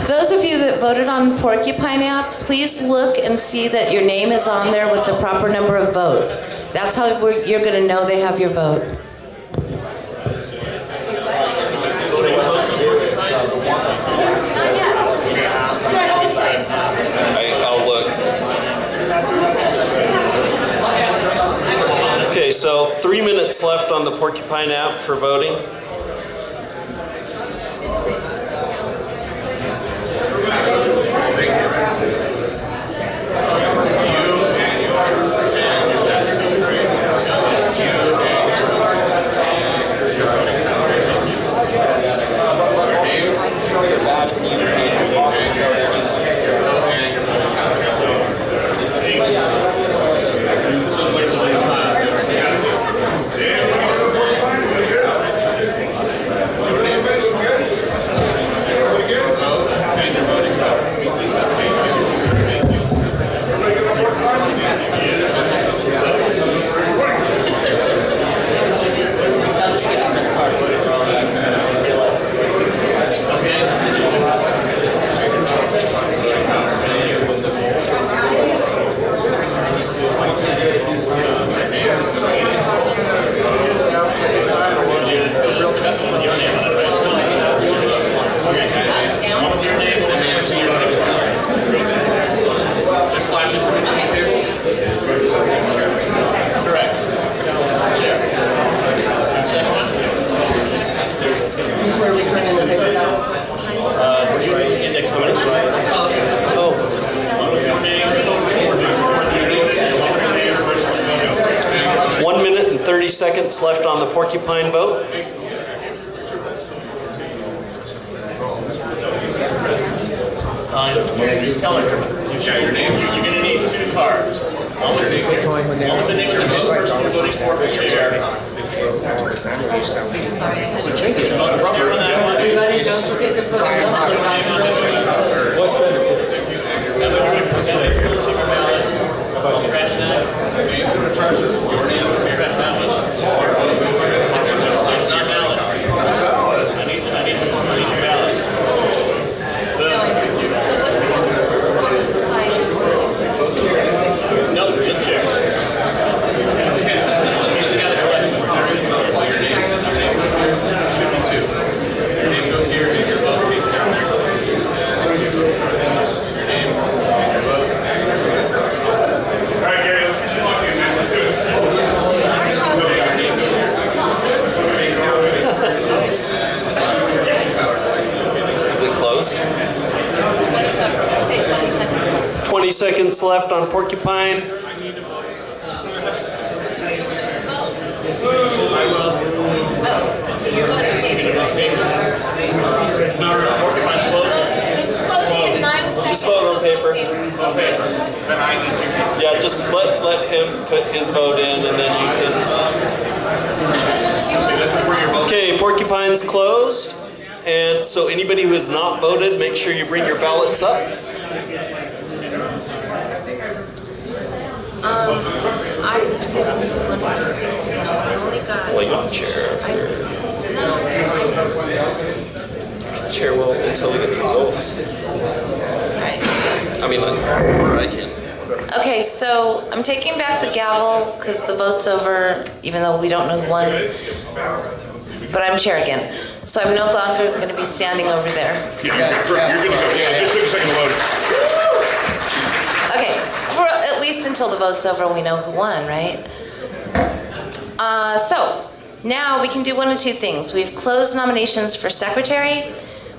Those of you that voted on Porcupine app, please look and see that your name is on there with the proper number of votes. That's how you're going to know they have your vote. I'll look. Okay, so 3 minutes left on the Porcupine app for voting. Seconds left on the Porcupine vote. Tell her your name. You're going to need 2 cards. One with the name of the vote you're voting for chair. Everybody, don't forget to put What's better? Scratch that. Your name. Scratch that one. There's not ballot. I need your ballot. What was the size? No, just chair. Your name goes here and your vote takes down there. Your name, your vote. All right, Gary, let's get you locked in, man. Let's do it. Is it closed? 20 seconds left on Porcupine. Okay, you're voting paper. No, Porcupine's closed. It's closing in 9 seconds. Just vote on paper. Then I need 2 pieces. Yeah, just let him put his vote in and then you can. Okay, Porcupine's closed. And so anybody who has not voted, make sure you bring your ballots up. I've been saving to 1 or 2 things now. I've only got. Well, you're the chair. Chair will until we get the results. I mean, or I can. Okay, so I'm taking back the gavel because the vote's over, even though we don't know who won. But I'm chair again. So I'm no longer going to be standing over there. Yeah, you're going to go. Yeah, just took a second to load. Okay, for at least until the vote's over and we know who won, right? So now we can do 1 of 2 things. We've closed nominations for secretary.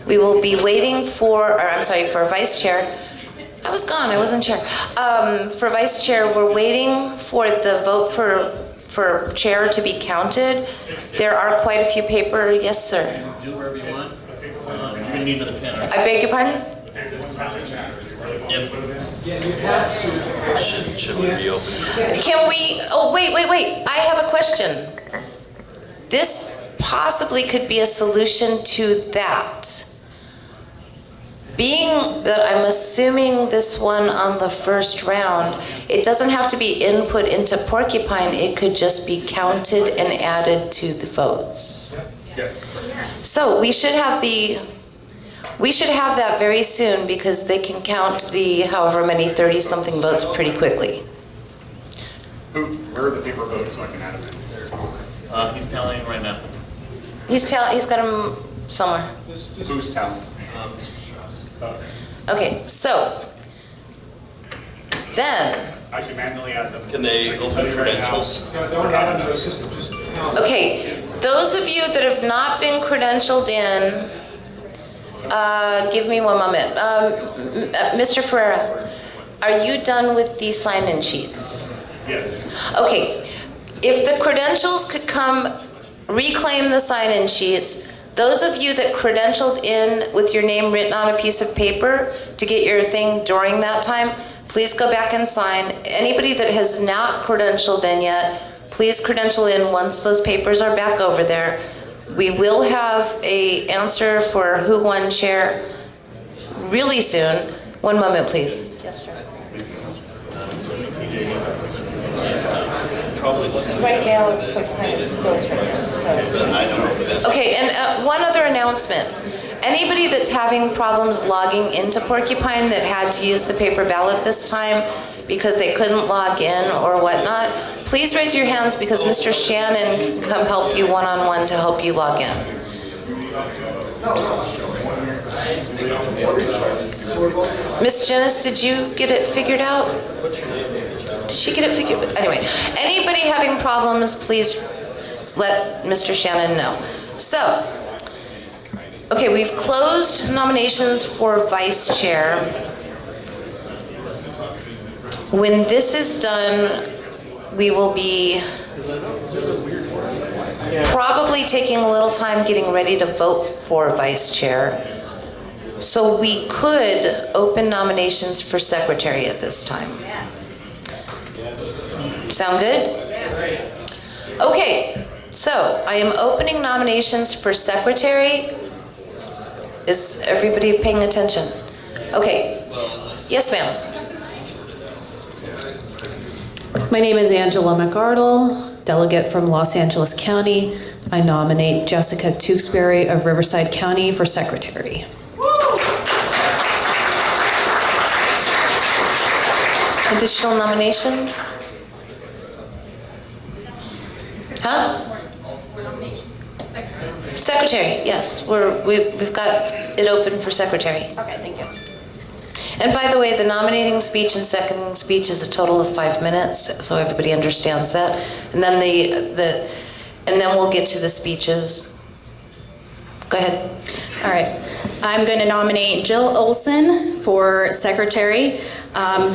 We will be waiting for vice chair. I was gone, I wasn't chair. For vice chair, we're waiting for the vote for chair to be counted. There are quite a few paper, yes sir. Do wherever you want. You're going to need another pen. I beg your pardon? Yep. Should we be open? Can we, oh wait, I have a question. This possibly could be a solution to that. Being that I'm assuming this one on the first round, it doesn't have to be input into Porcupine, it could just be counted and added to the votes. Yes. So we should have that very soon because they can count the however many 30-something votes pretty quickly. Where are the paper votes so I can add them in? He's tallying right now. He's got them somewhere. Who's tallying? Okay, so then, I should manually add them. Can they open credentials? Don't add them to the system. okay, those of you that have not been credentialed in, give me one moment. Mr. Ferreira, are you done with the sign-in sheets? Yes. Okay, if the credentials could come reclaim the sign-in sheets, those of you that credentialed in with your name written on a piece of paper to get your thing during that time, please go back and sign. Anybody that has not credentialed in yet, please credential in once those papers are back over there. We will have an answer for who won chair really soon. One moment, please. Yes, sir. Probably just right now, it's closed right now. I don't see that. Okay, and one other announcement. Anybody that's having problems logging into Porcupine that had to use the paper ballot this time because they couldn't log in or whatnot, please raise your hands because Mr. Shannon can come help you one-on-one to help you log in. Miss Janice, did you get it figured out? Did she get it figured out? Anyway, anybody having problems, please let Mr. Shannon know. So, okay, we've closed nominations for vice chair. When this is done, we will be probably taking a little time getting ready to vote for vice chair. So we could open nominations for secretary at this time. Sound good? Okay, so I am opening nominations for secretary. Is everybody paying attention? Okay. Yes, ma'am. My name is Angela McArdle, delegate from Los Angeles County. I nominate Jessica Tewksbury of Riverside County for secretary. Additional nominations? Huh? Secretary, yes. We've got it open for secretary. Okay, thank you. And by the way, the nominating speech and seconding speech is a total of 5 minutes, so everybody understands that. And then and then we'll get to the speeches. Go ahead. All right. I'm going to nominate Jill Olsen for secretary.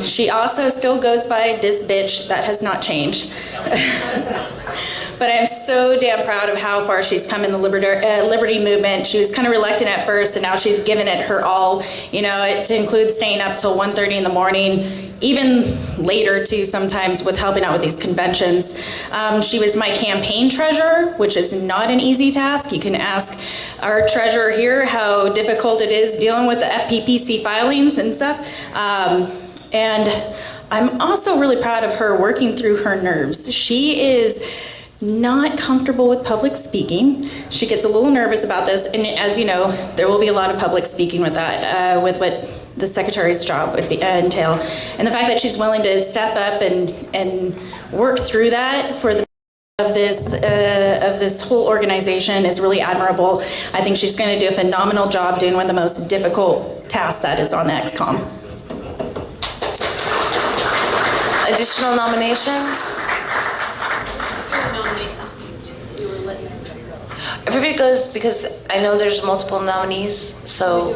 She also still goes by this bitch. That has not changed. But I'm so damn proud of how far she's come in the liberty movement. She was kind of reluctant at first, and now she's given it her all. You know, it includes staying up till 1:30 in the morning, even later too sometimes with helping out with these conventions. She was my campaign treasurer, which is not an easy task. You can ask our treasurer here how difficult it is dealing with the FPPC filings and stuff. And I'm also really proud of her working through her nerves. She is not comfortable with public speaking. She gets a little nervous about this, and as you know, there will be a lot of public speaking with that, with what the secretary's job would entail. And the fact that she's willing to step up and work through that for the of this whole organization is really admirable. I think she's going to do a phenomenal job doing one of the most difficult tasks that is on the XCOM. Additional nominations? Everybody goes, because I know there's multiple nominees, so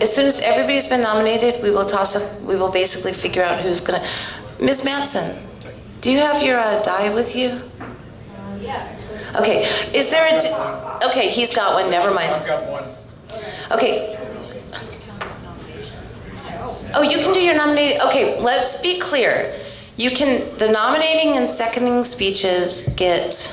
as soon as everybody's been nominated, we will basically figure out who's gonna. Ms. Matson, do you have your die with you? Yeah. Okay, is there okay, he's got one, never mind. I've got one. Okay. Oh, you can do your nominating. Okay, let's be clear. You can, the nominating and seconding speeches get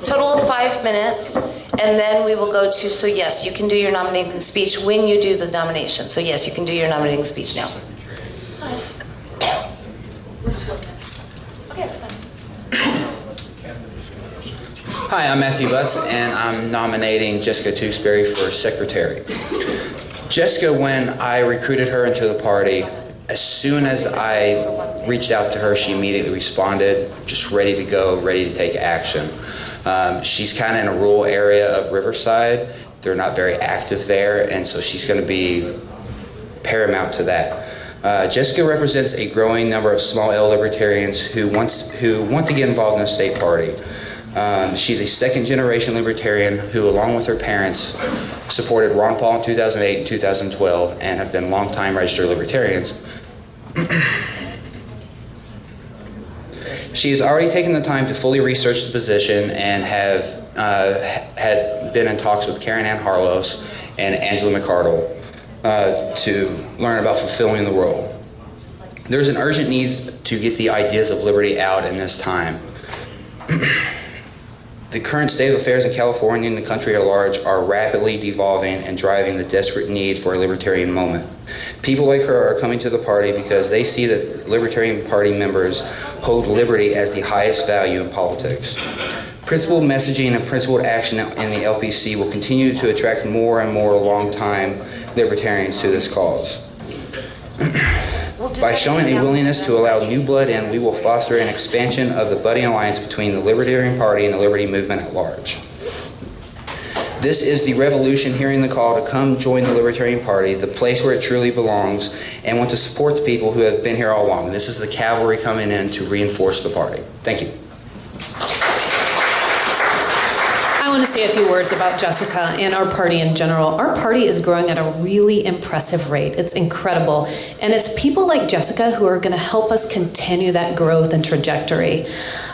total of 5 minutes, and then we will go to, so yes, you can do your nominating speech when you do the nomination. So yes, you can do your nominating speech now. Okay, that's fine. Hi, I'm Matthew Butts, and I'm nominating Jessica Tewksbury for secretary. Jessica, when I recruited her into the party, as soon as I reached out to her, she immediately responded, just ready to go, ready to take action. She's kind of in a rural area of Riverside. They're not very active there, and so she's going to be paramount to that. Jessica represents a growing number of small L libertarians who want to get involved in the state party. She's a second-generation libertarian who, along with her parents, supported Ron Paul in 2008 and 2012 and have been longtime registered libertarians. She has already taken the time to fully research the position and had been in talks with Karen Ann Harlos and Angela McArdle to learn about fulfilling the role. There's an urgent need to get the ideas of liberty out in this time. The current state of affairs in California and the country at large are rapidly devolving and driving the desperate need for a libertarian moment. People like her are coming to the party because they see that Libertarian Party members hold liberty as the highest value in politics. Principled messaging and principled action in the LPC will continue to attract more and more long-time libertarians to this cause. By showing a willingness to allow new blood in, we will foster an expansion of the budding alliance between the Libertarian Party and the Liberty Movement at large. This is the revolution hearing the call to come join the Libertarian Party, the place where it truly belongs, and want to support the people who have been here all along. This is the cavalry coming in to reinforce the party. Thank you. I want to say a few words about Jessica and our party in general. Our party is growing at a really impressive rate. It's incredible. And it's people like Jessica who are going to help us continue that growth and trajectory.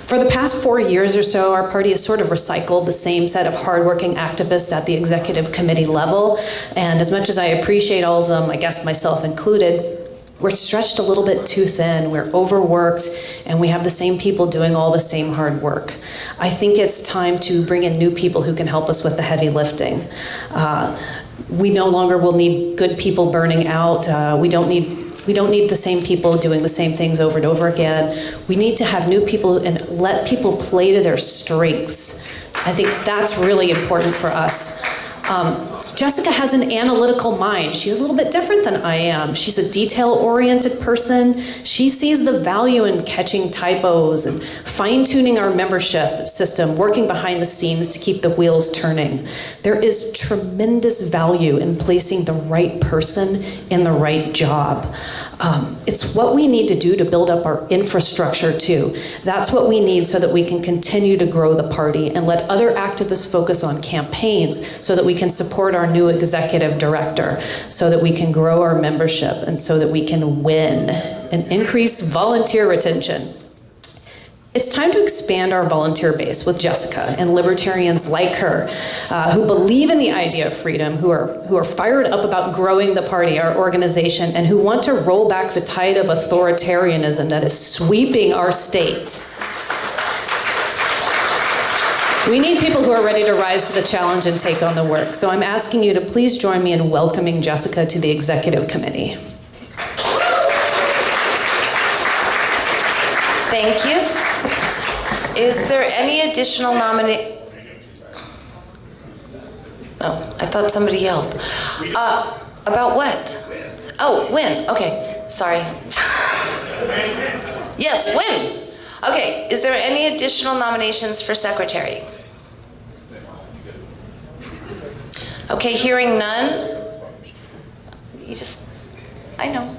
For the past 4 years or so, our party has sort of recycled the same set of hardworking activists at the executive committee level. And as much as I appreciate all of them, I guess myself included, we're stretched a little bit too thin, we're overworked, and we have the same people doing all the same hard work. I think it's time to bring in new people who can help us with the heavy lifting. We no longer will need good people burning out. We don't need the same people doing the same things over and over again. We need to have new people and let people play to their strengths. I think that's really important for us. Jessica has an analytical mind. She's a little bit different than I am. She's a detail-oriented person. She sees the value in catching typos and fine-tuning our membership system, working behind the scenes to keep the wheels turning. There is tremendous value in placing the right person in the right job. It's what we need to do to build up our infrastructure too. That's what we need so that we can continue to grow the party and let other activists focus on campaigns so that we can support our new executive director, so that we can grow our membership and so that we can win and increase volunteer retention. It's time to expand our volunteer base with Jessica and libertarians like her who believe in the idea of freedom, who are fired up about growing the party, our organization, and who want to roll back the tide of authoritarianism that is sweeping our state. We need people who are ready to rise to the challenge and take on the work. So I'm asking you to please join me in welcoming Jessica to the executive committee. Thank you. Is there any additional nominate? Oh, I thought somebody yelled. About what? Oh, when? Okay, sorry. Yes, when? Okay, is there any additional nominations for secretary? Okay, hearing none. I know.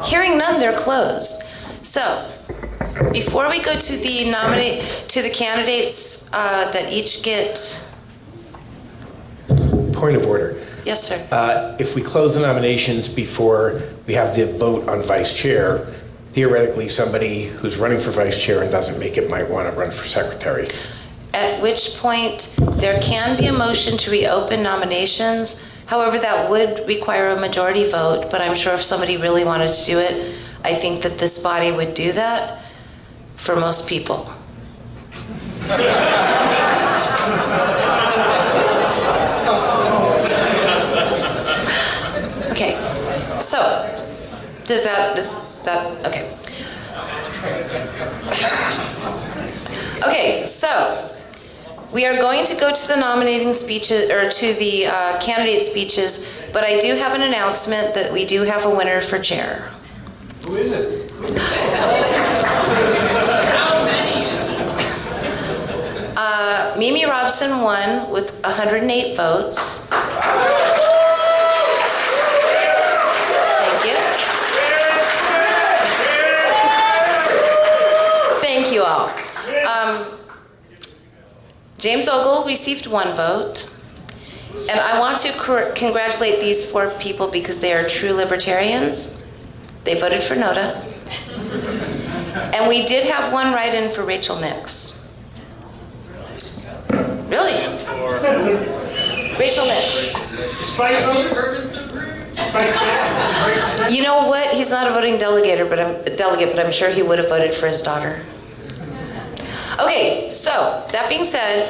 Hearing none, they're closed. So, before we go to the candidates that each get. Point of order. Yes, sir. If we close the nominations before we have the vote on vice chair, theoretically somebody who's running for vice chair and doesn't make it might want to run for secretary. At which point there can be a motion to reopen nominations. However, that would require a majority vote, but I'm sure if somebody really wanted to do it, I think that this body would do that for most people. Okay, so does that, okay. Okay, so we are going to go to the nominating speeches, or to the candidate speeches, but I do have an announcement that we do have a winner for chair. Who is it? Mimi Robson won with 108 votes. Thank you. Thank you all. James Ogle received 1 vote. And I want to congratulate these 4 people because they are true libertarians. They voted for Noda. And we did have 1 write-in for Rachel Nix. Really? Rachel Nix. You know what? He's not a voting delegate, but I'm sure he would have voted for his daughter. Okay, so that being said,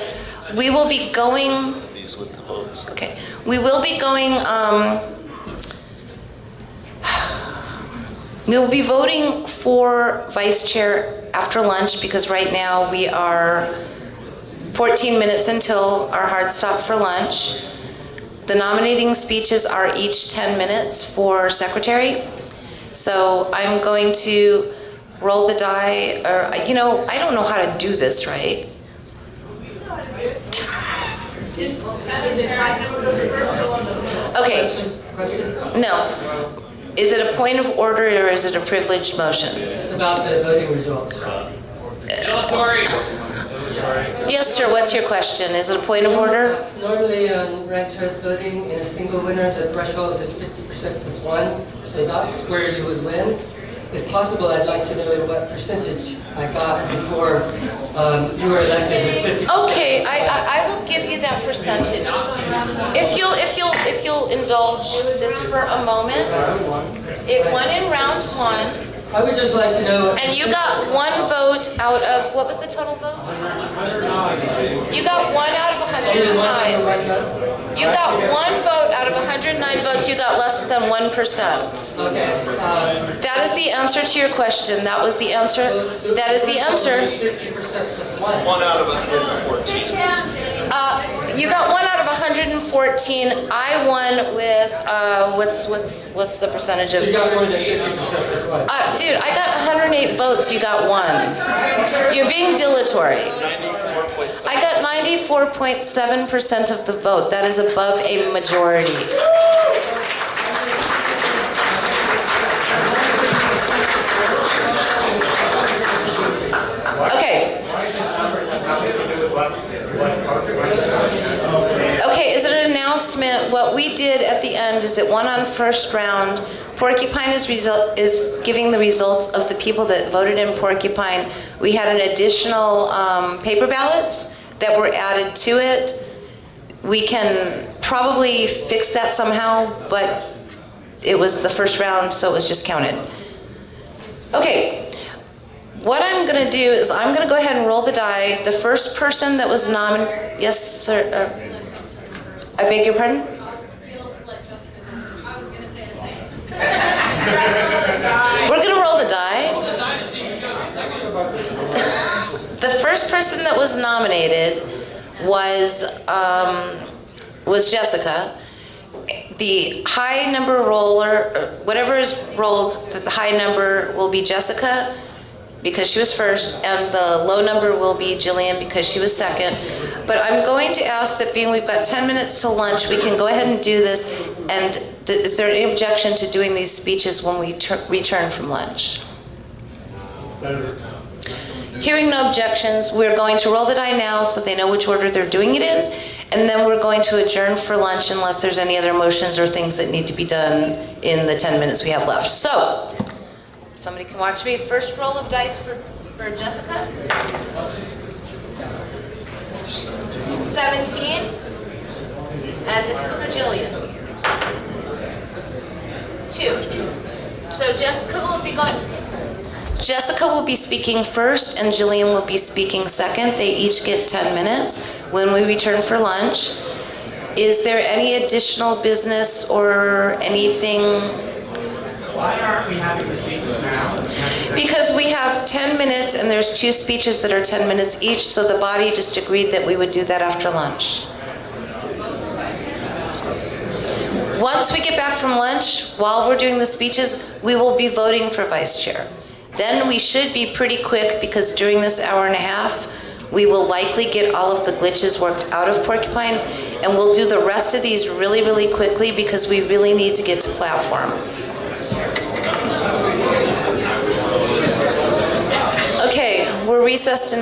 we will be going. These with the votes. Okay, we will be going. We will be voting for vice chair after lunch because right now we are 14 minutes until our hard stop for lunch. The nominating speeches are each 10 minutes for secretary. So I'm going to roll the die, or I don't know how to do this, right? Okay. No. Is it a point of order or is it a privileged motion? It's about the voting results. Yes, sir. What's your question? Is it a point of order? Normally on ranked choice voting, in a single winner, the threshold is 50% plus 1, so that's where you would win. If possible, I'd like to know what percentage I got before you were elected with 50%. Okay, I will give you that percentage. If you'll indulge this for a moment, it won in round 1. I would just like to know what and you got 1 vote out of, what was the total vote? You got 1 out of 109. You got 1 vote out of 109 votes. You got less than 1%. Okay. That is the answer to your question. That was the answer. That is the answer. 50% plus 1. 1 out of 114. You got 1 out of 114. I won with what's the percentage of? So you got more than 50% plus 1. Dude, I got 108 votes. You got 1. You're being dilatory. I got 94.7% of the vote. That is above a majority. Okay. Okay, is it an announcement? What we did at the end is it won on first round. Porcupine is giving the results of the people that voted in Porcupine. We had an additional paper ballots that were added to it. We can probably fix that somehow, but it was the first round, so it was just counted. Okay, what I'm gonna do is I'm gonna go ahead and roll the die. The first person that was nominated, yes, sir, I beg your pardon? We're gonna roll the die. The first person that was nominated was Jessica. The high number roller, whatever is rolled, the high number will be Jessica because she was first, and the low number will be Jillian because she was second. But I'm going to ask that being we've got 10 minutes till lunch, we can go ahead and do this. And is there any objection to doing these speeches when we return from lunch? Hearing no objections, we're going to roll the die now so they know which order they're doing it in, and then we're going to adjourn for lunch unless there's any other motions or things that need to be done in the 10 minutes we have left. So, somebody can watch me. First roll of dice for Jessica. 17. And this is for Jillian. 2. So Jessica will be speaking first and Jillian will be speaking second. They each get 10 minutes when we return for lunch. Is there any additional business or anything? Why aren't we having the speeches now? Because we have 10 minutes and there's 2 speeches that are 10 minutes each, so the body just agreed that we would do that after lunch. Once we get back from lunch, while we're doing the speeches, we will be voting for vice chair. Then we should be pretty quick because during this hour and a half, we will likely get all of the glitches worked out of Porcupine, and we'll do the rest of these really, really quickly because we really need to get to platform. Okay, we're recessed in,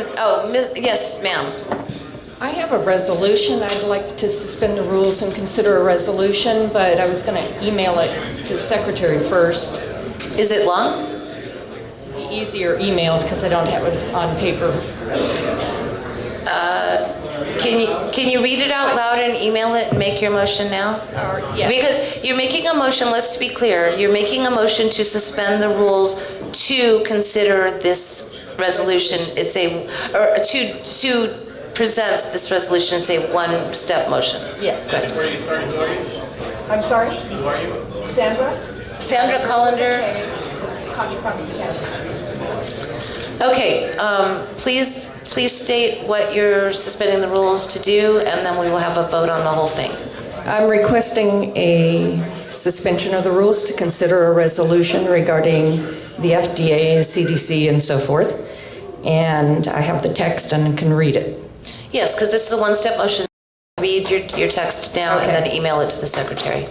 yes, ma'am. I have a resolution. I'd like to suspend the rules and consider a resolution, but I was going to email it to the secretary first. Is it long? Easier emailed because I don't have it on paper. Can you read it out loud and email it and make your motion now? Yes. Because you're making a motion, let's be clear, you're making a motion to suspend the rules to consider this resolution. It's to present this resolution. It's a one-step motion. Yes. Correct. Where are you starting? Who are you? I'm sorry? Who are you? Sandra? Sandra Collender. Contra Costa County. Okay, please state what you're suspending the rules to do, and then we will have a vote on the whole thing. I'm requesting a suspension of the rules to consider a resolution regarding the FDA, CDC, and so forth. And I have the text and can read it. Yes, because this is a one-step motion. Read your text now and then email it to the secretary.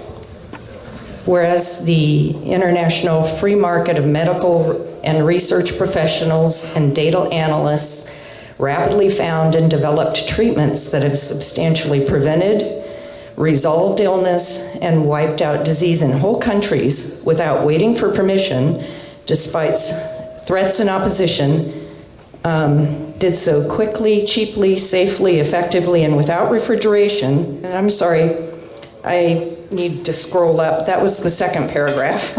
Whereas the international free market of medical and research professionals and data analysts rapidly found and developed treatments that have substantially prevented, resolved illness, and wiped out disease in whole countries without waiting for permission, despite threats and opposition, did so quickly, cheaply, safely, effectively, and without refrigeration. And I'm sorry, I need to scroll up. That was the second paragraph.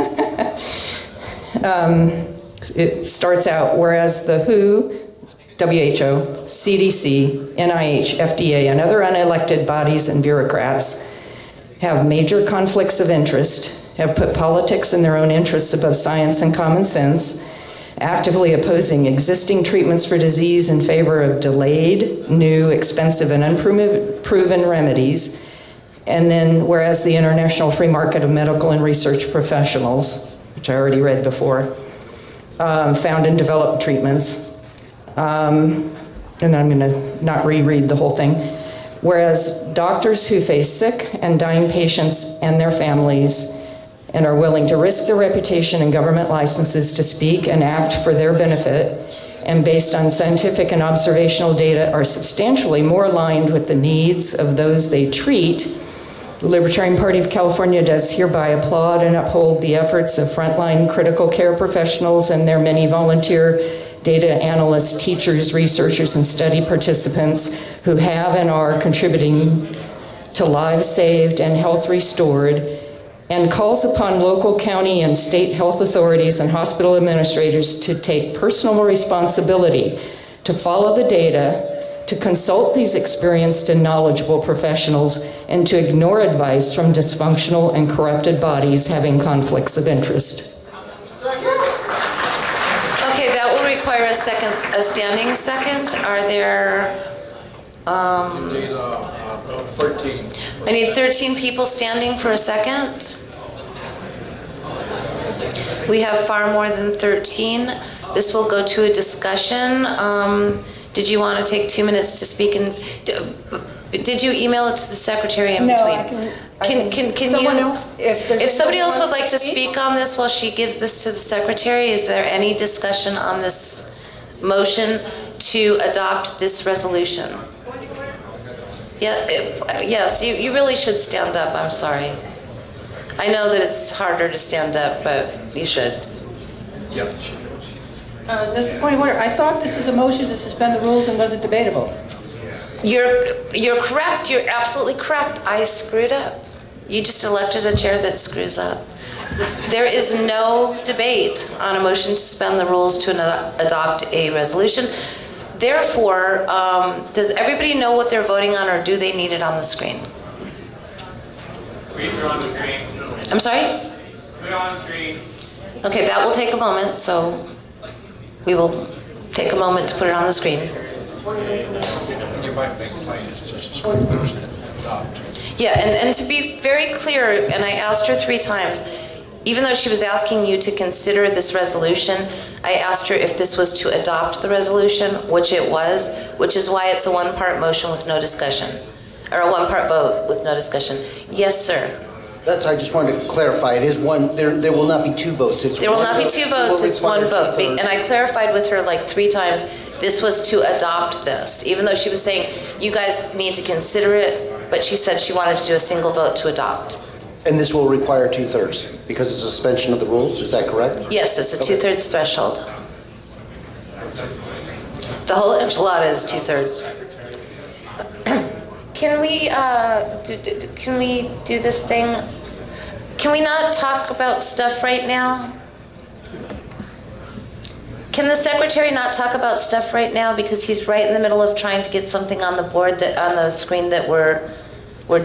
It starts out, whereas the WHO, WHO, CDC, NIH, FDA, and other unelected bodies and bureaucrats have major conflicts of interest, have put politics and their own interests above science and common sense, actively opposing existing treatments for disease in favor of delayed, new, expensive, and unproven remedies. And then, whereas the international free market of medical and research professionals, which I already read before, found and developed treatments. And I'm going to not reread the whole thing. Whereas doctors who face sick and dying patients and their families and are willing to risk their reputation and government licenses to speak and act for their benefit and based on scientific and observational data are substantially more aligned with the needs of those they treat, the Libertarian Party of California does hereby applaud and uphold the efforts of frontline critical care professionals and their many volunteer data analysts, teachers, researchers, and study participants who have and are contributing to lives saved and health restored, and calls upon local, county, and state health authorities and hospital administrators to take personal responsibility to follow the data, to consult these experienced and knowledgeable professionals, and to ignore advice from dysfunctional and corrupted bodies having conflicts of interest. Okay, that will require a standing second. Are there, 13. I need 13 people standing for a second. We have far more than 13. This will go to a discussion. Did you want to take 2 minutes to speak? And did you email it to the secretary in between? Can someone you? Else, if somebody else would like to speak on this while she gives this to the secretary, is there any discussion on this motion to adopt this resolution? Yeah. Yes. You really should stand up. I'm sorry. I know that it's harder to stand up, but you should. Yep. Just a point of order. I thought this is a motion to suspend the rules and wasn't debatable. You're correct. You're absolutely correct. I screwed up. You just elected a chair that screws up. There is no debate on a motion to suspend the rules to adopt a resolution. Therefore, does everybody know what they're voting on, or do they need it on the screen? Read it on the screen. I'm sorry? Put it on the screen. Okay, that will take a moment, so we will take a moment to put it on the screen. Yeah, and to be very clear, and I asked her 3 times, even though she was asking you to consider this resolution, I asked her if this was to adopt the resolution, which it was, which is why it's a one-part motion with no discussion, or a one-part vote with no discussion. Yes, sir. That's, I just wanted to clarify, it is one, there will not be 2 votes. There will not be 2 votes, it's 1 vote. And I clarified with her like 3 times, this was to adopt this, even though she was saying, you guys need to consider it, but she said she wanted to do a single vote to adopt. And this will require 2/3 because it's a suspension of the rules, is that correct? Yes, it's a 2/3 threshold. The whole enchilada is 2/3. Can we do this thing? Can we not talk about stuff right now? Can the secretary not talk about stuff right now because he's right in the middle of trying to get something on the board that on the screen that we're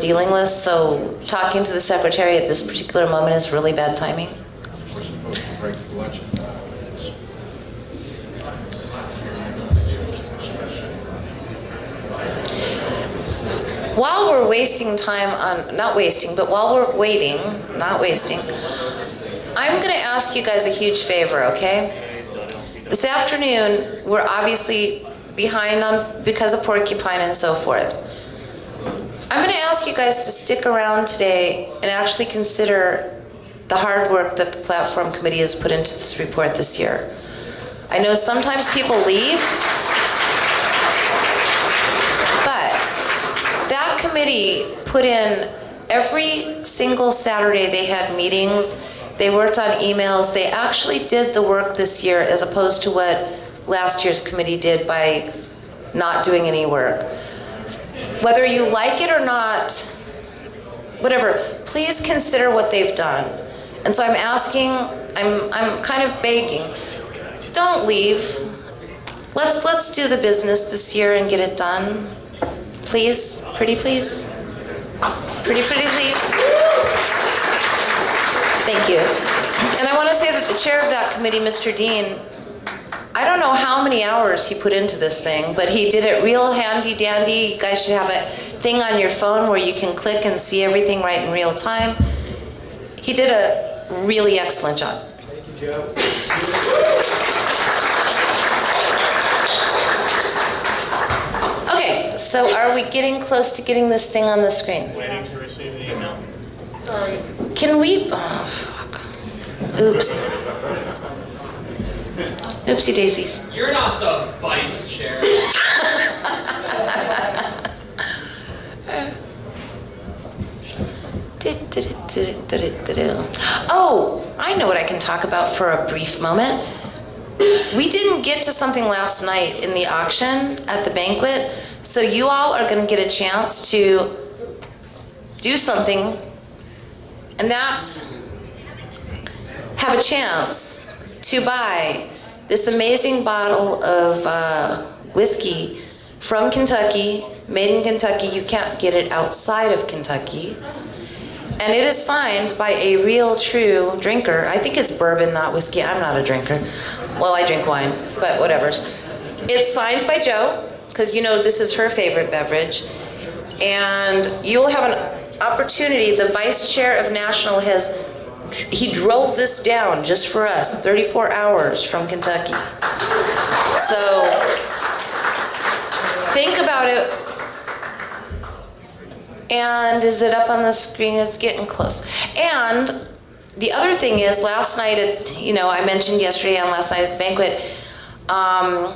dealing with? So talking to the secretary at this particular moment is really bad timing. While we're wasting time on, not wasting, but while we're waiting, not wasting, I'm going to ask you guys a huge favor, okay? This afternoon, we're obviously behind on because of Porcupine and so forth. I'm going to ask you guys to stick around today and actually consider the hard work that the platform committee has put into this report this year. I know sometimes people leave, but that committee put in every single Saturday. They had meetings, they worked on emails, they actually did the work this year as opposed to what last year's committee did by not doing any work. Whether you like it or not, whatever, please consider what they've done. And so I'm asking, I'm kind of begging, don't leave. Let's do the business this year and get it done. Please, pretty please. Pretty please. Thank you. And I want to say that the chair of that committee, Mr. Dean, I don't know how many hours he put into this thing, but he did it real handy dandy. You guys should have a thing on your phone where you can click and see everything right in real time. He did a really excellent job. Thank you, Joe. Okay, so are we getting close to getting this thing on the screen? Waiting to receive the email. Sorry. Can we, oh, fuck. Oops. Oopsie daisies. You're not the vice chair. Oh, I know what I can talk about for a brief moment. We didn't get to something last night in the auction at the banquet, so you all are going to get a chance to do something, and that's have a chance to buy this amazing bottle of whiskey from Kentucky, made in Kentucky. You can't get it outside of Kentucky. And it is signed by a real, true drinker. I think it's bourbon, not whiskey. I'm not a drinker. Well, I drink wine, but whatever. It's signed by Joe, because you know this is her favorite beverage. And you will have an opportunity. The vice chair of National he drove this down just for us, 34 hours from Kentucky. So think about it. And is it up on the screen? It's getting close. And the other thing is, last night I mentioned yesterday on last night at the banquet, well,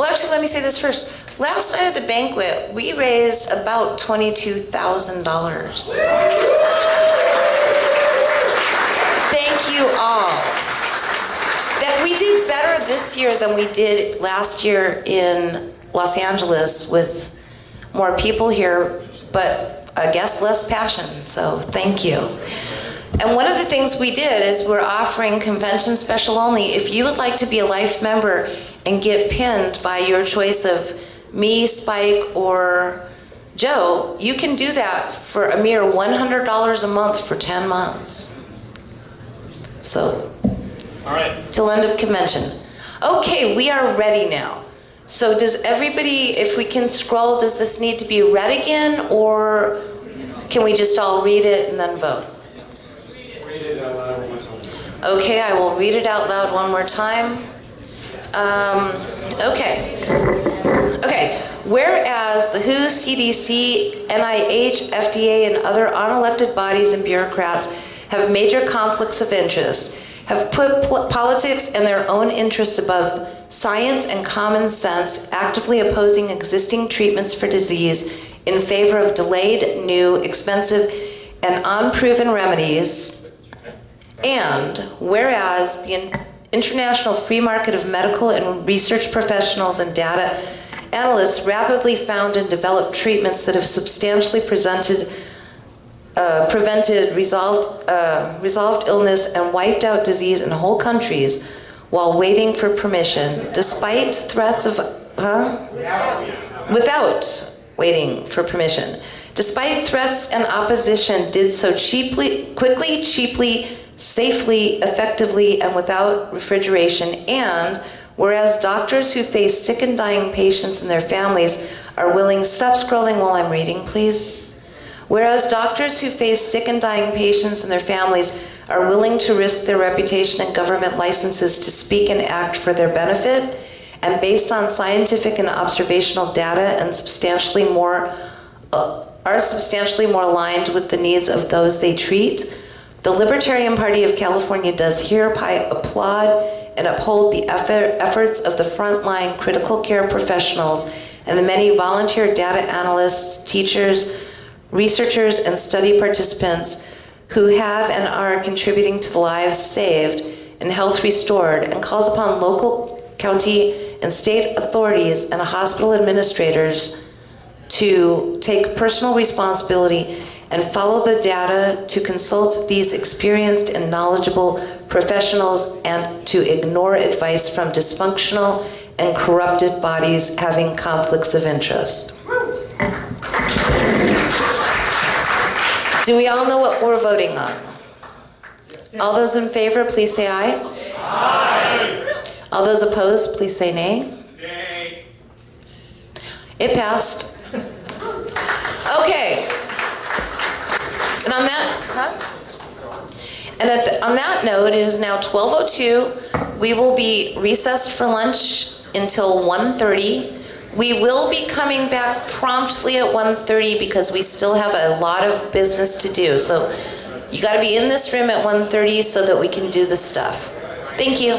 actually, let me say this first. Last night at the banquet, we raised about $22,000. Thank you all. That we did better this year than we did last year in Los Angeles with more people here, but I guess less passion, so thank you. And one of the things we did is we're offering convention special only. If you would like to be a life member and get pinned by your choice of me, Spike, or Joe, you can do that for a mere $100 a month for 10 months. So, all right, till end of convention. Okay, we are ready now. So does everybody, if we can scroll, does this need to be read again, or can we just all read it and then vote? Read it out loud one more time. Okay, I will read it out loud one more time. Okay. Whereas the WHO, CDC, NIH, FDA, and other unelected bodies and bureaucrats have major conflicts of interest, have put politics and their own interests above science and common sense, actively opposing existing treatments for disease in favor of delayed, new, expensive, and unproven remedies. And whereas the international free market of medical and research professionals and data analysts rapidly found and developed treatments that have substantially resolved illness and wiped out disease in whole countries while waiting for permission, despite threats of, without waiting for permission. Despite threats and opposition, did so quickly, cheaply, safely, effectively, and without refrigeration. And whereas doctors who face sick and dying patients and their families are willing, stop scrolling while I'm reading, please. Whereas doctors who face sick and dying patients and their families are willing to risk their reputation and government licenses to speak and act for their benefit, and based on scientific and observational data and substantially more aligned with the needs of those they treat, the Libertarian Party of California does hereby applaud and uphold the efforts of the frontline critical care professionals and the many volunteer data analysts, teachers, researchers, and study participants who have and are contributing to the lives saved and health restored, and calls upon local, county, and state authorities and hospital administrators to take personal responsibility and follow the data, to consult these experienced and knowledgeable professionals, and to ignore advice from dysfunctional and corrupted bodies having conflicts of interest. Do we all know what we're voting on? All those in favor, please say aye. Aye. All those opposed, please say nay. Nay. It passed. Okay. And on that, on that note, it is now 12:02. We will be recessed for lunch until 1:30. We will be coming back promptly at 1:30 because we still have a lot of business to do. So you got to be in this room at 1:30 so that we can do the stuff. Thank you.